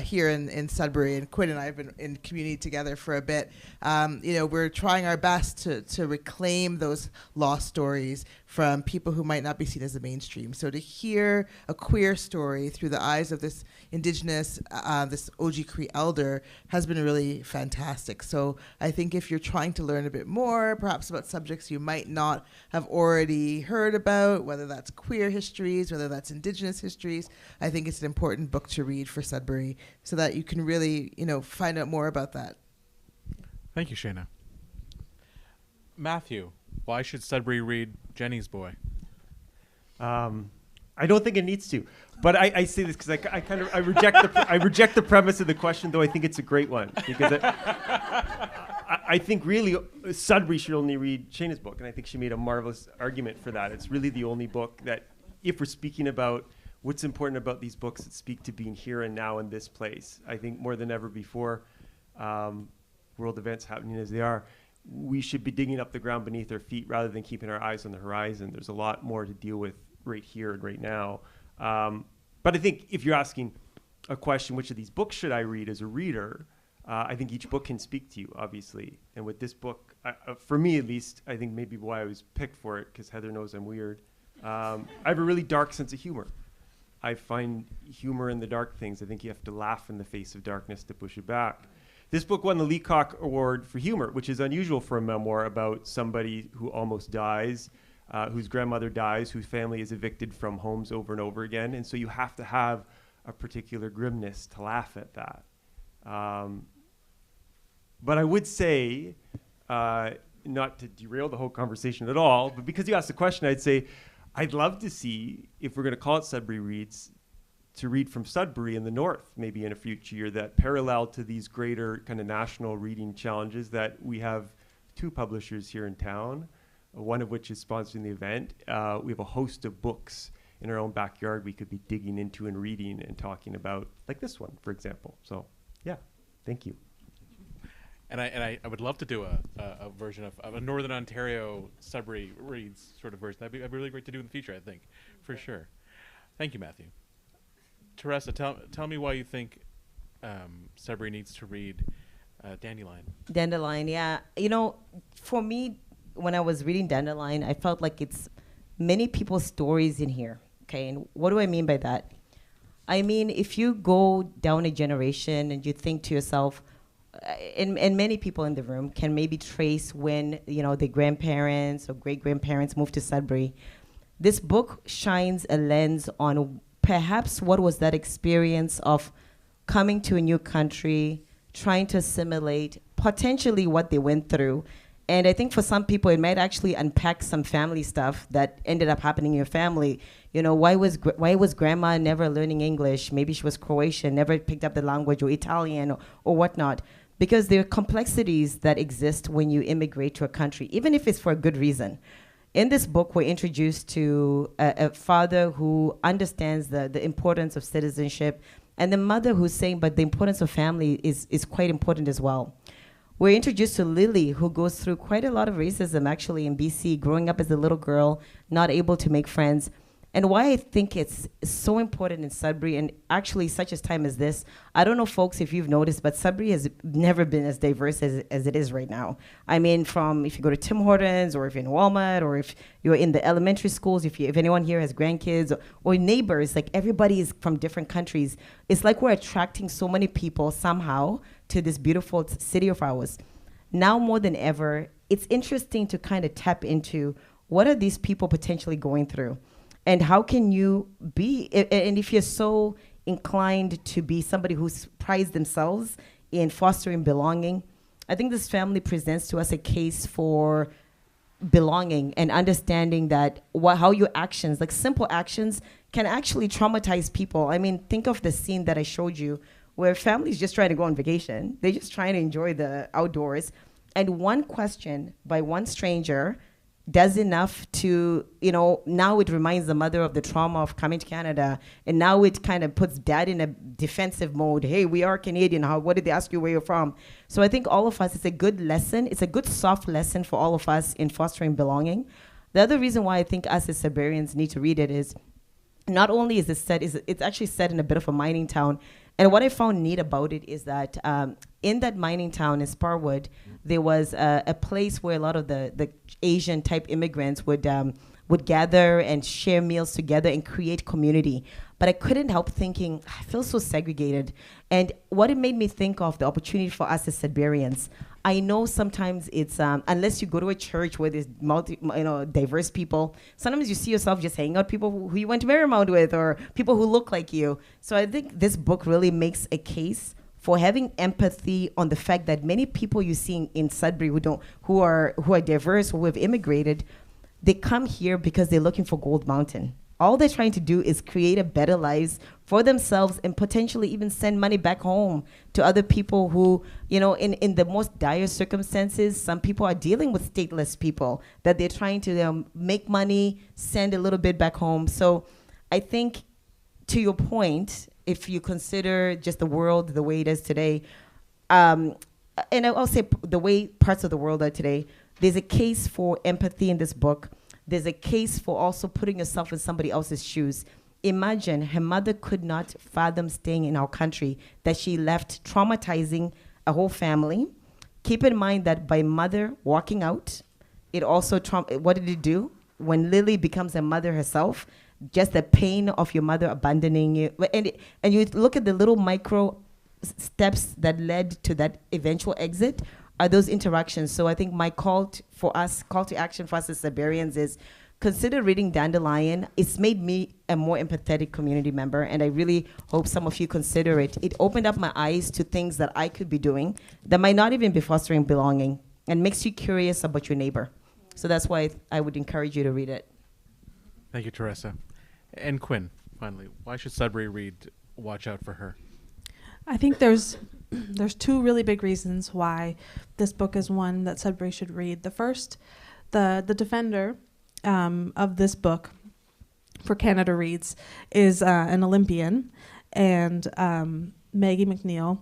here in Sudbury, and Quinn and I have been in community together for a bit. We're trying our best to reclaim those lost stories from people who might not be seen as the mainstream. So to hear a queer story through the eyes of this Indigenous, this OG Cree elder has been really fantastic. So I think if you're trying to learn a bit more, perhaps about subjects you might not have already heard about, whether that's queer histories, whether that's Indigenous histories, I think it's an important book to read for Sudbury so that you can really, find out more about that. Thank you, Shayna. Matthew, why should Sudbury read Jenny's Boy? I don't think it needs to, but I say this because I reject the premise of the question, though I think it's a great one, because I think really Sudbury should only read Shayna's book, and I think she made a marvelous argument for that. It's really the only book that, if we're speaking about what's important about these books that speak to being here and now in this place, I think more than ever before, world events happening as they are, we should be digging up the ground beneath our feet rather than keeping our eyes on the horizon. There's a lot more to deal with right here and right now. But I think if you're asking a question, which of these books should I read as a reader, I think each book can speak to you, obviously. And with this book, for me at least, I think maybe why I was picked for it, because Heather knows I'm weird, I have a really dark sense of humor. I find humor in the dark things. I think you have to laugh in the face of darkness to push it back. This book won the Leacock Award for humor, which is unusual for a memoir about somebody who almost dies, whose grandmother dies, whose family is evicted from homes over and over again. And so you have to have a particular grimness to laugh at that. But I would say, not to derail the whole conversation at all, but because you asked the question, I'd say, I'd love to see, if we're going to call it Sudbury Reads, to read from Sudbury in the north, maybe in a future year, that parallel to these greater kind of national reading challenges, that we have 2 publishers here in town, one of which is sponsoring the event. We have a host of books in our own backyard we could be digging into and reading and talking about, like this one, for example. So, yeah, thank you. And I would love to do a version of a Northern Ontario Sudbury Reads sort of version. That'd be really great to do in the future, I think, for sure. Thank you, Matthew. Teresa, tell me why you think Sudbury needs to read Dandelion. Dandelion, yeah. For me, when I was reading Dandelion, I felt like it's many people's stories in here. Okay, and what do I mean by that? I mean, if you go down a generation and you think to yourself, and many people in the room can maybe trace when, the grandparents or great-grandparents moved to Sudbury. This book shines a lens on perhaps what was that experience of coming to a new country, trying to assimilate, potentially what they went through. And I think for some people, it might actually unpack some family stuff that ended up happening in your family. Why was grandma never learning English? Maybe she was Croatian, never picked up the language, or Italian, or whatnot. Because there are complexities that exist when you immigrate to a country, even if it's for a good reason. In this book, we're introduced to a father who understands the importance of citizenship, and the mother who's saying, but the importance of family is quite important as well. We're introduced to Lily, who goes through quite a lot of racism, actually, in BC, growing up as a little girl, not able to make friends. And why I think it's so important in Sudbury, and actually such a time as this, I don't know, folks, if you've noticed, but Sudbury has never been as diverse as it is right now. I mean, from if you go to Tim Hortons, or if you're in Walmart, or if you're in the elementary schools, if anyone here has grandkids, or neighbors, like everybody is from different countries. It's like we're attracting so many people somehow to this beautiful city of ours. Now more than ever, it's interesting to kind of tap into what are these people potentially going through. And how can you be, and if you're so inclined to be somebody who's prides themselves in fostering belonging, I think this family presents to us a case for belonging and understanding that how your actions, like simple actions, can actually traumatize people. I mean, think of the scene that I showed you where families just trying to go on vacation. They're just trying to enjoy the outdoors. And one question by one stranger does enough to, now it reminds the mother of the trauma of coming to Canada. And now it kind of puts dad in a defensive mode. Hey, we are Canadian. What did they ask you where you're from? So I think all of us, it's a good lesson. It's a good soft lesson for all of us in fostering belonging. The other reason why I think us as Sudburyans need to read it is not only is it's actually set in a bit of a mining town. And what I found neat about it is that in that mining town in Sparwood, there was a place where a lot of the Asian type immigrants would gather and share meals together and create community. But I couldn't help thinking, I feel so segregated. And what it made me think of, the opportunity for us as Sudburyans. I know sometimes it's, unless you go to a church where there's diverse people, sometimes you see yourself just hanging out with people who you went to Marymount with, or people who look like you. So I think this book really makes a case for having empathy on the fact that many people you see in Sudbury who are diverse, who have immigrated, they come here because they're looking for Gold Mountain. All they're trying to do is create a better lives for themselves and potentially even send money back home to other people who, in the most dire circumstances, some people are dealing with stateless people that they're trying to make money, send a little bit back home. So I think, to your point, if you consider just the world the way it is today, and I'll say the way parts of the world are today, there's a case for empathy in this book. There's a case for also putting yourself in somebody else's shoes. Imagine her mother could not fathom staying in our country, that she left traumatizing a whole family. Keep in mind that by mother walking out, it also, what did it do? When Lily becomes a mother herself, just the pain of your mother abandoning you. And you look at the little micro steps that led to that eventual exit, are those interactions. So I think my call to action for us as Sudburyans is consider reading Dandelion. It's made me a more empathetic community member, and I really hope some of you consider it. It opened up my eyes to things that I could be doing that might not even be fostering belonging, and makes you curious about your neighbor. So that's why I would encourage you to read it. Thank you, Teresa. And Quinn, finally, why should Sudbury Read watch out for her? I think there's two really big reasons why this book is one that Sudbury should read. The first, the defender of this book for Canada Reads is an Olympian, and Maggie McNeil,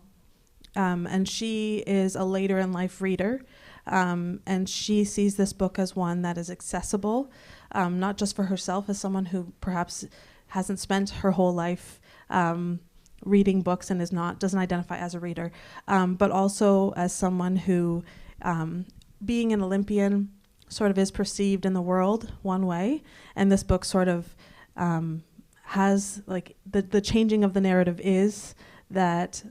and she is a later in life reader, and she sees this book as one that is accessible, not just for herself as someone who perhaps hasn't spent her whole life reading books and doesn't identify as a reader, but also as someone who, being an Olympian, sort of is perceived in the world one way, and this book sort of has, like, the changing of the narrative is that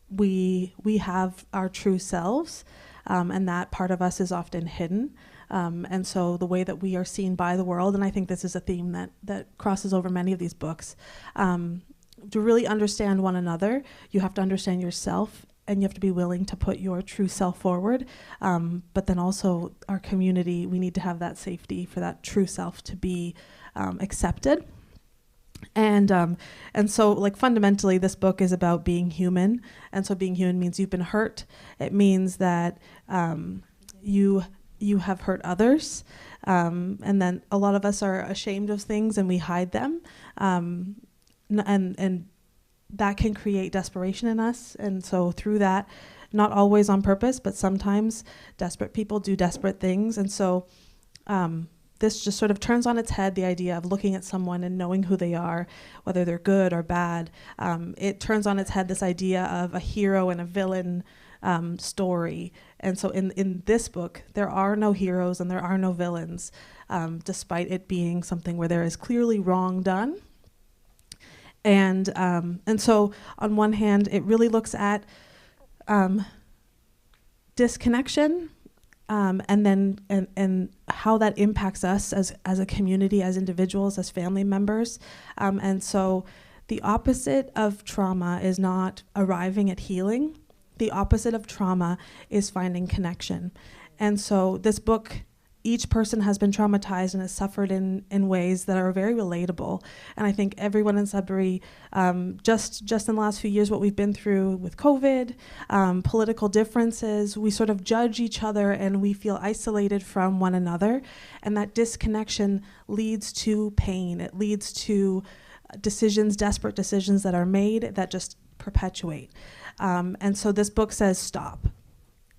we have our true selves, and that part of us is often hidden. And so the way that we are seen by the world, and I think this is a theme that crosses over many of these books, to really understand one another, you have to understand yourself, and you have to be willing to put your true self forward. But then also our community, we need to have that safety for that true self to be accepted. And so, like, fundamentally, this book is about being human. And so being human means you've been hurt. It means that you have hurt others. And then a lot of us are ashamed of things and we hide them. And that can create desperation in us. And so through that, not always on purpose, but sometimes desperate people do desperate things. And so this just sort of turns on its head the idea of looking at someone and knowing who they are, whether they're good or bad. It turns on its head this idea of a hero and a villain story. And so in this book, there are no heroes and there are no villains, despite it being something where there is clearly wrong done. And so on one hand, it really looks at disconnection, and how that impacts us as a community, as individuals, as family members. And so the opposite of trauma is not arriving at healing. The opposite of trauma is finding connection. And so this book, each person has been traumatized and has suffered in ways that are very relatable. And I think everyone in Sudbury, just in the last few years, what we've been through with COVID, political differences, we sort of judge each other and we feel isolated from one another. And that disconnection leads to pain. It leads to decisions, desperate decisions that are made that just perpetuate. And so this book says, stop.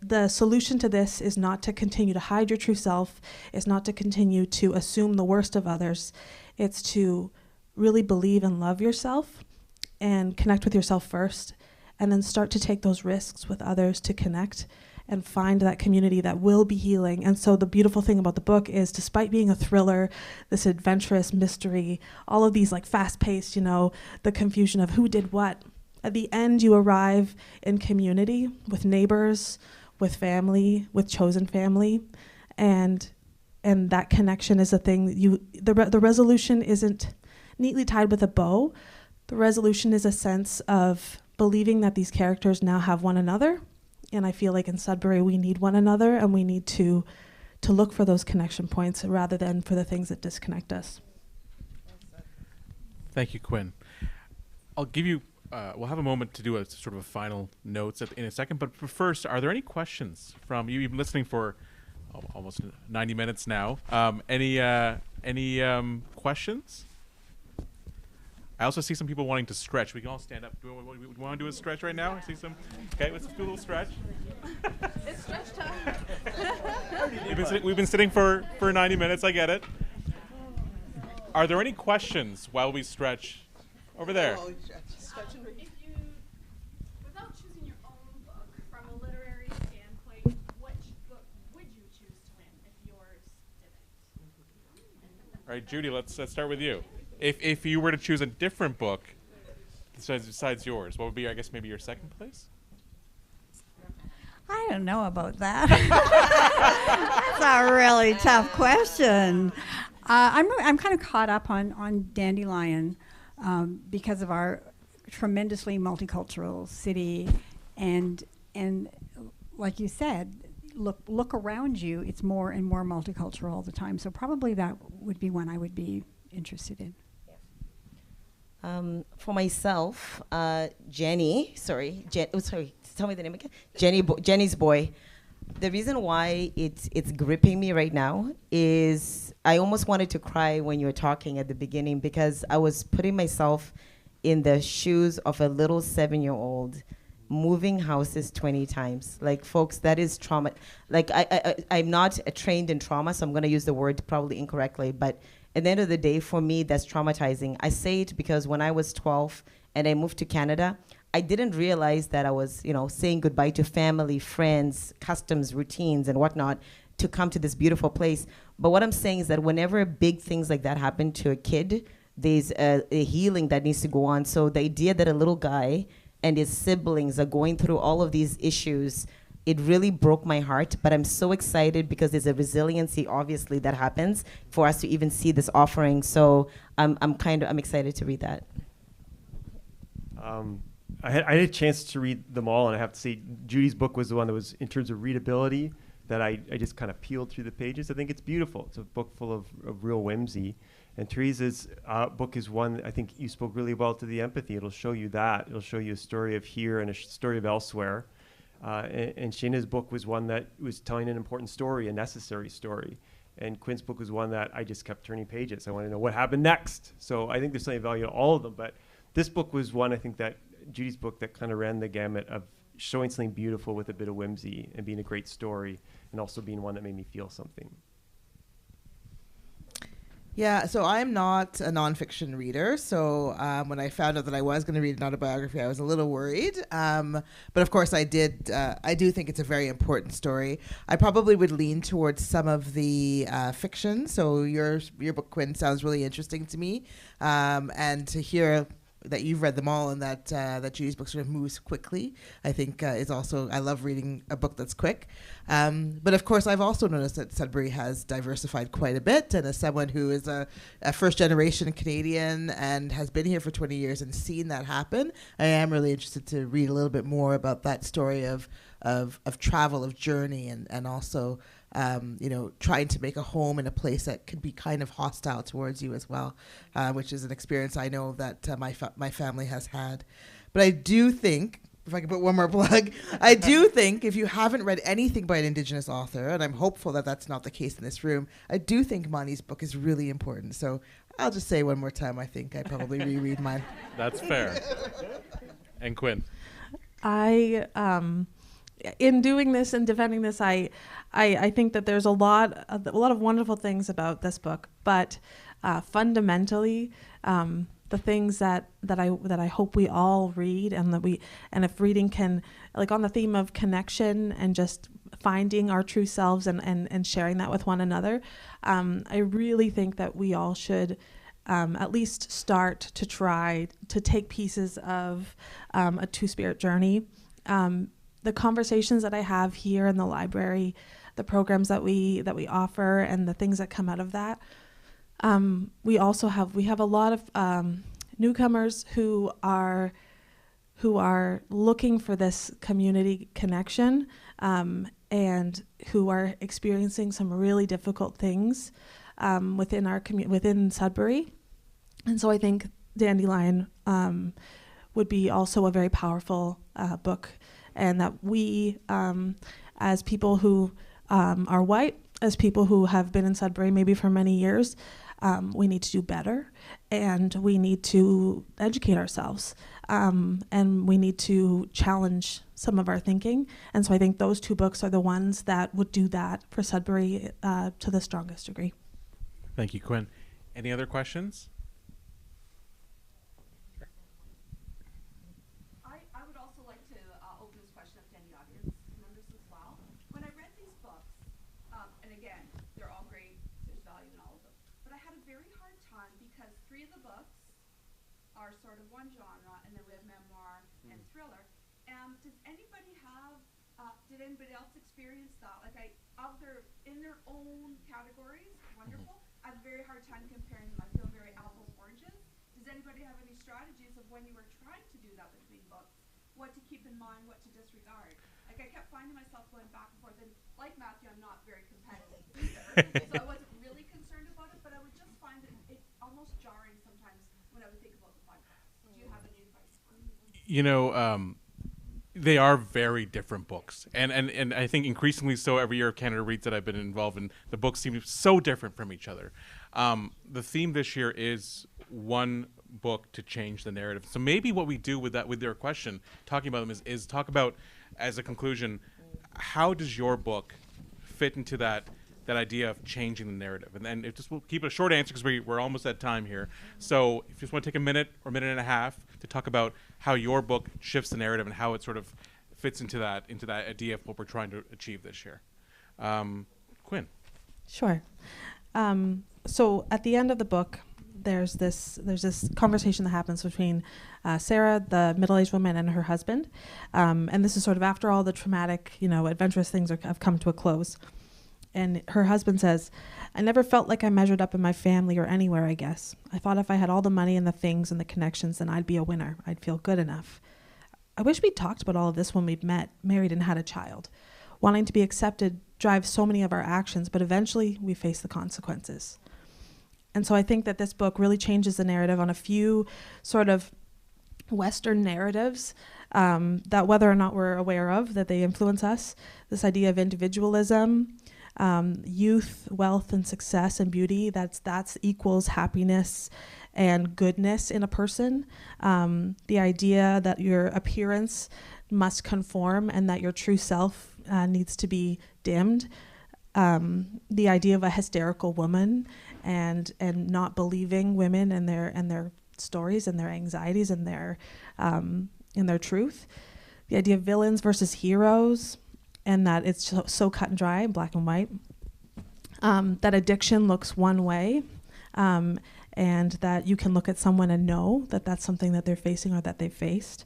The solution to this is not to continue to hide your true self, is not to continue to assume the worst of others. It's to really believe and love yourself and connect with yourself first, and then start to take those risks with others to connect and find that community that will be healing. And so the beautiful thing about the book is, despite being a thriller, this adventurous mystery, all of these like fast-paced, the confusion of who did what, at the end you arrive in community with neighbors, with family, with chosen family, and that connection is a thing. The resolution isn't neatly tied with a bow. The resolution is a sense of believing that these characters now have one another, and I feel like in Sudbury we need one another, and we need to look for those connection points rather than for the things that disconnect us. Thank you, Quinn. I'll give you. We'll have a moment to do a sort of a final notes in a second, but first, are there any questions from you? You've been listening for almost 90 minutes now. Any questions? I also see some people wanting to stretch. We can all stand up. Do we want to do a stretch right now? I see some. Okay, let's do a little stretch. It's stretch time. We've been sitting for 90 minutes. I get it. Are there any questions while we stretch? Over there. If you, without choosing your own book, from a literary standpoint, which book would you choose to win if yours didn't? All right, Judy, let's start with you. If you were to choose a different book besides yours, what would be, I guess, maybe your second place? I don't know about that. That's a really tough question. I'm kind of caught up on Dandelion because of our tremendously multicultural city, and like you said, look around you. It's more and more multicultural all the time. So probably that would be one I would be interested in. For myself, Jenny. Tell me the name again. Jenny's Boy. The reason why it's gripping me right now is I almost wanted to cry when you were talking at the beginning, because I was putting myself in the shoes of a little 7-year-old moving houses 20 times. Like, folks, that is trauma. Like, I'm not trained in trauma, so I'm going to use the word probably incorrectly, but at the end of the day, for me, that's traumatizing. I say it because when I was 12 and I moved to Canada, I didn't realize that I was, saying goodbye to family, friends, customs, routines, and whatnot to come to this beautiful place. But what I'm saying is that whenever big things like that happen to a kid, there's a healing that needs to go on. So the idea that a little guy and his siblings are going through all of these issues, it really broke my heart. But I'm so excited because there's a resiliency, obviously, that happens for us to even see this offering. So I'm excited to read that. I had a chance to read them all, and I have to say Judy's book was the one that was, in terms of readability, that I just kind of peeled through the pages. I think it's beautiful. It's a book full of real whimsy. And Teresa's book is one, I think you spoke really well to the empathy. It'll show you that. It'll show you a story of here and a story of elsewhere. And Shayna's book was one that was telling an important story, a necessary story. And Quinn's book was one that I just kept turning pages. I want to know what happened next. So I think there's something of value in all of them. But this book was one, I think, that Judy's book that kind of ran the gamut of showing something beautiful with a bit of whimsy and being a great story, and also being one that made me feel something. Yeah, so I'm not a nonfiction reader. So when I found out that I was going to read an autobiography, I was a little worried. But of course, I did. I do think it's a very important story. I probably would lean towards some of the fiction. So your book, Quinn, sounds really interesting to me, and to hear that you've read them all and that Judy's book sort of moves quickly, I think is also, I love reading a book that's quick. But of course, I've also noticed that Sudbury has diversified quite a bit. And as someone who is a first generation Canadian and has been here for 20 years and seen that happen, I am really interested to read a little bit more about that story of travel, of journey, and also trying to make a home in a place that could be kind of hostile towards you as well, which is an experience I know that my family has had. But I do think, if I can put one more plug, I do think if you haven't read anything by an Indigenous author, and I'm hopeful that that's not the case in this room, I do think Monty's book is really important. So I'll just say one more time, I think I probably reread mine. That's fair. And Quinn? In doing this and defending this, I think that there's a lot of wonderful things about this book, but fundamentally, the things that I hope we all read, and if reading can, like on the theme of connection and just finding our true selves and sharing that with one another, I really think that we all should at least start to try to take pieces of a two-spirit journey. The conversations that I have here in the library, the programs that we offer, and the things that come out of that. We have a lot of newcomers who are looking for this community connection, and who are experiencing some really difficult things within Sudbury. And so I think Dandelion would be also a very powerful book. And that we, as people who are white, as people who have been in Sudbury maybe for many years, we need to do better, and we need to educate ourselves, and we need to challenge some of our thinking. And so I think those two books are the ones that would do that for Sudbury to the strongest degree. Thank you, Quinn. Any other questions? Did anybody else experience that? Like in their own categories, wonderful. I have a very hard time comparing them. I feel very apples, oranges. Does anybody have any strategies of when you were trying to do that between books? What to keep in mind, what to disregard? Like I kept finding myself going back and forth, and like Matthew, I'm not very competitive either, so I wasn't really concerned about it, but I would just find it almost jarring sometimes when I would think about the podcast. Do you have any advice? They are very different books, and I think increasingly so every year of Canada Reads that I've been involved in, the books seem so different from each other. The theme this year is one book to change the narrative. So maybe what we do with their question, talking about them, is talk about, as a conclusion, how does your book fit into that idea of changing the narrative? And then we'll keep it a short answer because we're almost at time here. So if you just want to take a minute or minute and a half to talk about how your book shifts the narrative and how it sort of fits into that idea of what we're trying to achieve this year. Quinn. Sure. So at the end of the book, there's this conversation that happens between Sarah, the middle-aged woman, and her husband. And this is sort of after all the traumatic, adventurous things have come to a close. And her husband says, "I never felt like I measured up in my family or anywhere, I guess. I thought if I had all the money and the things and the connections, then I'd be a winner. I'd feel good enough. I wish we'd talked about all of this when we'd met, married, and had a child. Wanting to be accepted drives so many of our actions, but eventually we face the consequences." And so I think that this book really changes the narrative on a few sort of Western narratives that, whether or not we're aware of, that they influence us. This idea of individualism, youth, wealth, and success and beauty, that's equals happiness and goodness in a person. The idea that your appearance must conform and that your true self needs to be dimmed. the idea of a hysterical woman and not believing women and their stories and their anxieties and their truth. The idea of villains versus heroes, and that it's so cut and dry, black and white. That addiction looks one way, and that you can look at someone and know that that's something that they're facing or that they've faced.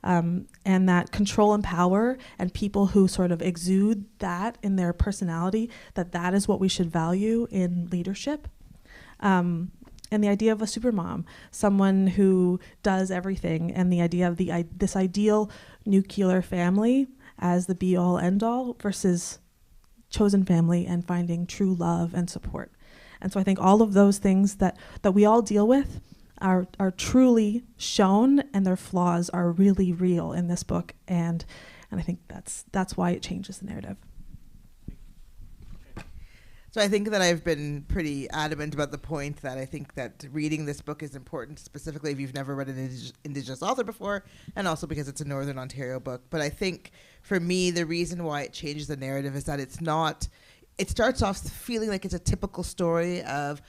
And that control and power and people who sort of exude that in their personality, that is what we should value in leadership. And the idea of a supermom, someone who does everything, and the idea of this ideal nuclear family as the be-all, end-all versus chosen family and finding true love and support. And so I think all of those things that we all deal with are truly shown, and their flaws are really real in this book, and I think that's why it changes the narrative. So I think that I've been pretty adamant about the point that I think that reading this book is important, specifically if you've never read an Indigenous author before, and also because it's a Northern Ontario book. But I think for me, the reason why it changes the narrative is that it starts off feeling like it's a typical story of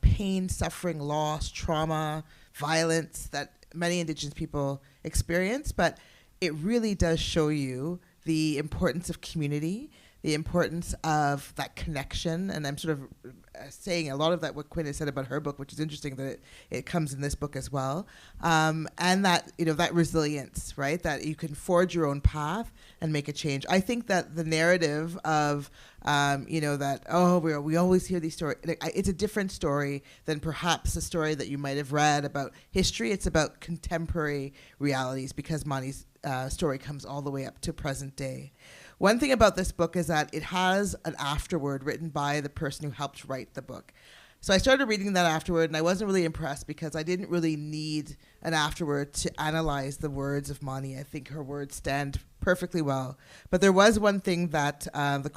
pain, suffering, loss, trauma, violence that many Indigenous people experience, but it really does show you the importance of community, the importance of that connection. And I'm sort of saying a lot of that what Quinn has said about her book, which is interesting that it comes in this book as well. And that, that resilience, right? That you can forge your own path and make a change. I think that the narrative of, that, we always hear these stories, it's a different story than perhaps a story that you might have read about history. It's about contemporary realities, because Mani's story comes all the way up to present day. One thing about this book is that it has an afterword written by the person who helped write the book. So I started reading that afterword, and I wasn't really impressed because I didn't really need an afterword to analyze the words of Mani. I think her words stand perfectly well. But there was one thing that the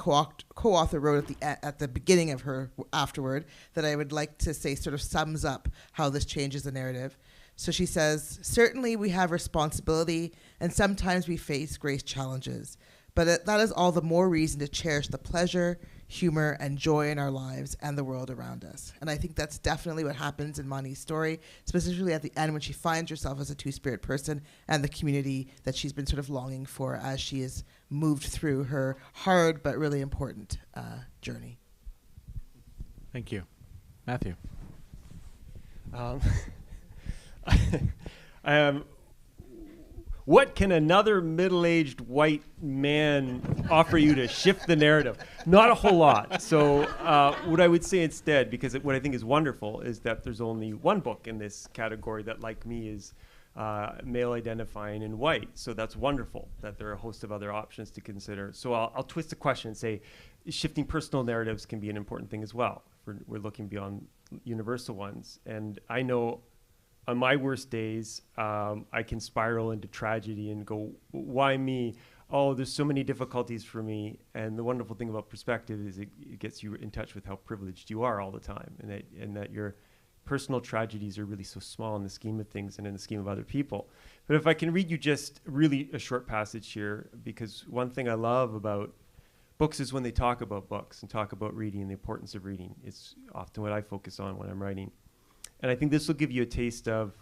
co-author wrote at the beginning of her afterword that I would like to say sort of sums up how this changes the narrative. So she says, "Certainly we have responsibility, and sometimes we face great challenges. But that is all the more reason to cherish the pleasure, humor, and joy in our lives and the world around us." And I think that's definitely what happens in Mani's story, specifically at the end when she finds herself as a two-spirit person and the community that she's been sort of longing for as she has moved through her hard but really important journey. Thank you. Matthew. What can another middle-aged white man offer you to shift the narrative? Not a whole lot. So what I would say instead, because what I think is wonderful, is that there's only one book in this category that, like me, is male identifying and white. So that's wonderful that there are a host of other options to consider. So I'll twist the question and say shifting personal narratives can be an important thing as well. We're looking beyond universal ones. And I know on my worst days, I can spiral into tragedy and go, why me? Oh, there's so many difficulties for me. And the wonderful thing about perspective is it gets you in touch with how privileged you are all the time, and that your personal tragedies are really so small in the scheme of things and in the scheme of other people. But if I can read you just really a short passage here, because one thing I love about books is when they talk about books and talk about reading and the importance of reading. It's often what I focus on when I'm writing. And I think this will give you a taste of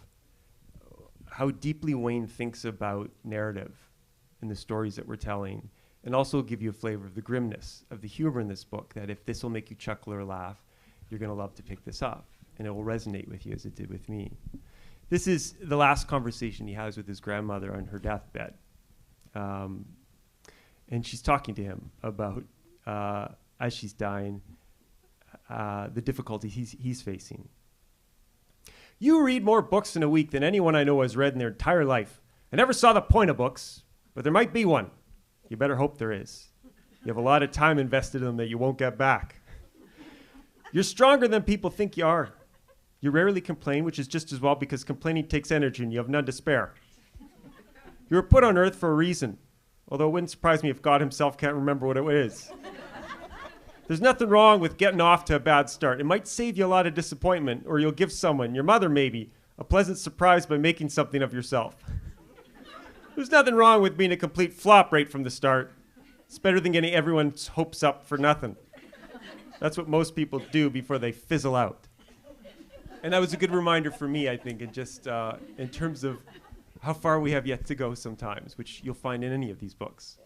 how deeply Wayne thinks about narrative and the stories that we're telling, and also give you a flavor of the grimness of the humor in this book, that if this will make you chuckle or laugh, you're going to love to pick this up, and it will resonate with you as it did with me. This is the last conversation he has with his grandmother on her deathbed. And she's talking to him about, as she's dying, the difficulties he's facing. "You read more books in a week than anyone I know has read in their entire life. I never saw the point of books, but there might be one. You better hope there is. You have a lot of time invested in them that you won't get back. You're stronger than people think you are. You rarely complain, which is just as well, because complaining takes energy and you have none to spare. You were put on earth for a reason, although it wouldn't surprise me if God himself can't remember what it is. There's nothing wrong with getting off to a bad start. It might save you a lot of disappointment, or you'll give someone, your mother maybe, a pleasant surprise by making something of yourself. There's nothing wrong with being a complete flop right from the start. It's better than getting everyone's hopes up for nothing. That's what most people do before they fizzle out. And that was a good reminder for me, I think, and just in terms of how far we have yet to go sometimes, which you'll find in any of these books.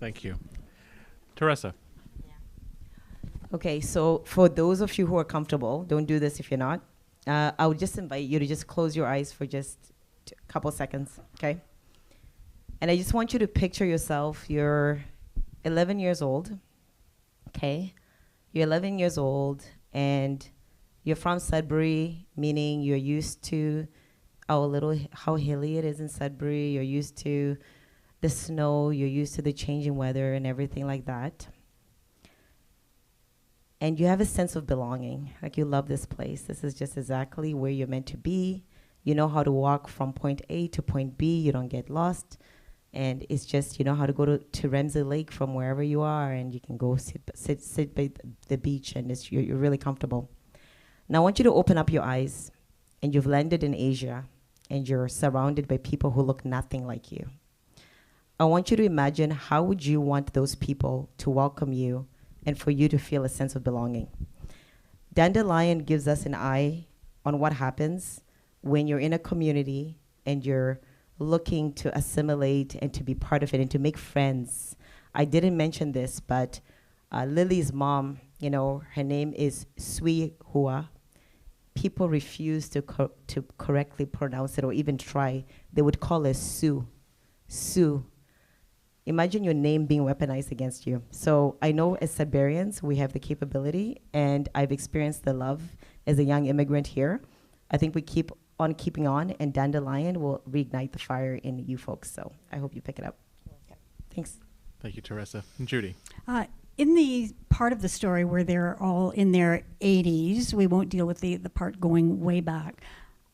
Thank you. Teresa. Okay, so for those of you who are comfortable, don't do this if you're not. I would just invite you to just close your eyes for just a couple seconds, okay? And I just want you to picture yourself, you're 11 years old, okay? You're 11 years old, and you're from Sudbury, meaning you're used to how hilly it is in Sudbury. You're used to the snow. You're used to the changing weather and everything like that. And you have a sense of belonging. Like, you love this place. This is just exactly where you're meant to be. You know how to walk from point A to point B. You don't get lost. And it's just, you know how to go to Ramsey Lake from wherever you are, and you can go sit by the beach, and you're really comfortable. Now I want you to open up your eyes, and you've landed in Asia, and you're surrounded by people who look nothing like you. I want you to imagine, how would you want those people to welcome you and for you to feel a sense of belonging? Dandelion gives us an eye on what happens when you're in a community and you're looking to assimilate and to be part of it and to make friends. I didn't mention this, but Lily's mom, her name is Sui Hua. People refuse to correctly pronounce it or even try. They would call her Sue. Sue. Imagine your name being weaponized against you. So I know as Sudburyans, we have the capability, and I've experienced the love as a young immigrant here. I think we keep on keeping on, and Dandelion will reignite the fire in you folks. So I hope you pick it up. Yeah. Thanks. Thank you, Teresa. And Judy. In the part of the story where they're all in their 80s, we won't deal with the part going way back.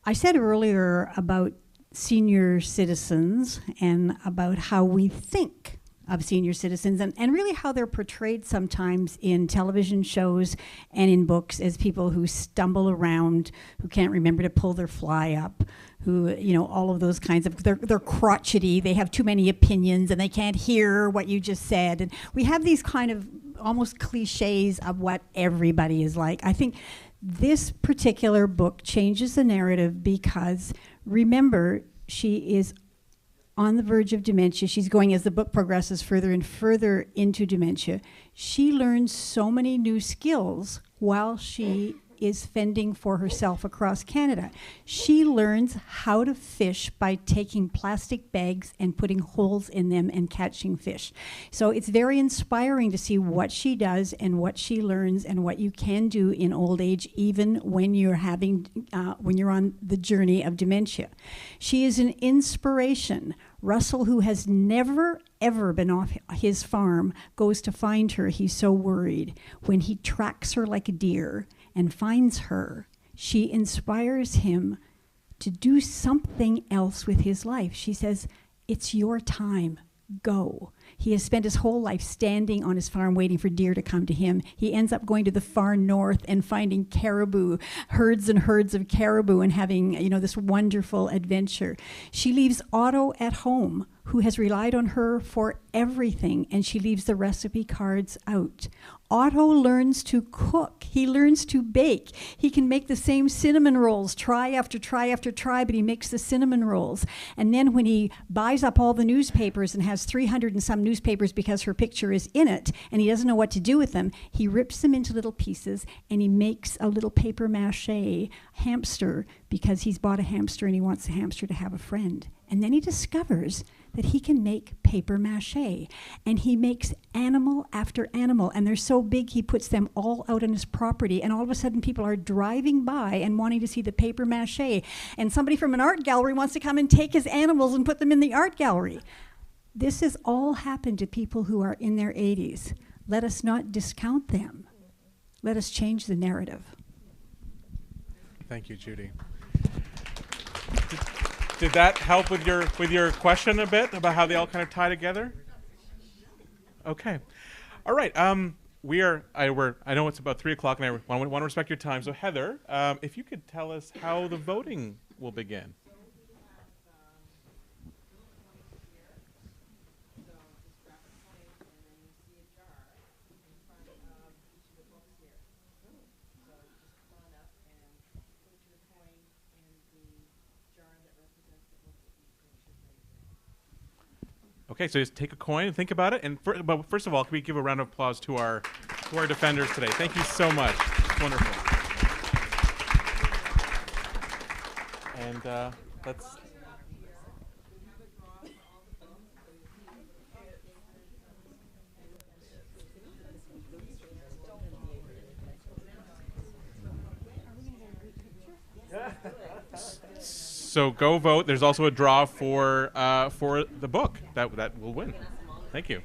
I said earlier about senior citizens and about how we think of senior citizens and really how they're portrayed sometimes in television shows and in books as people who stumble around, who can't remember to pull their fly up, who, all of those kinds of, they're crotchety, they have too many opinions and they can't hear what you just said. And we have these kind of almost cliches of what everybody is like. I think this particular book changes the narrative because, remember, she is on the verge of dementia. She's going, as the book progresses, further and further into dementia. She learns so many new skills while she is fending for herself across Canada. She learns how to fish by taking plastic bags and putting holes in them and catching fish. So it's very inspiring to see what she does and what she learns and what you can do in old age, even when you're when you're on the journey of dementia. She is an inspiration. Russell, who has never, ever been off his farm, goes to find her. He's so worried. When he tracks her like a deer and finds her, she inspires him to do something else with his life. She says, "It's your time, go." He has spent his whole life standing on his farm waiting for deer to come to him. He ends up going to the far north and finding caribou, herds and herds of caribou, and having, this wonderful adventure. She leaves Otto at home, who has relied on her for everything, and she leaves the recipe cards out. Otto learns to cook. He learns to bake. He can make the same cinnamon rolls try after try after try, but he makes the cinnamon rolls. And then when he buys up all the newspapers and has 300 and some newspapers because her picture is in it, and he doesn't know what to do with them, he rips them into little pieces and he makes a little paper mache hamster because he's bought a hamster and he wants the hamster to have a friend. And then he discovers that he can make paper mache, and he makes animal after animal, and they're so big he puts them all out on his property, and all of a sudden people are driving by and wanting to see the paper mache, and somebody from an art gallery wants to come and take his animals and put them in the art gallery. This has all happened to people who are in their 80s. Let us not discount them. Let us change the narrative. Thank you, Judy. Did that help with your question a bit about how they all kind of tie together? Okay. All right. I know it's about 3:00, and I want to respect your time. So Heather, if you could tell us how the voting will begin. Okay, so just take a coin and think about it. But first of all, can we give a round of applause to our defenders today? Thank you so much. It's wonderful. And let's. So go vote. There's also a draw for the book that will win. Thank you.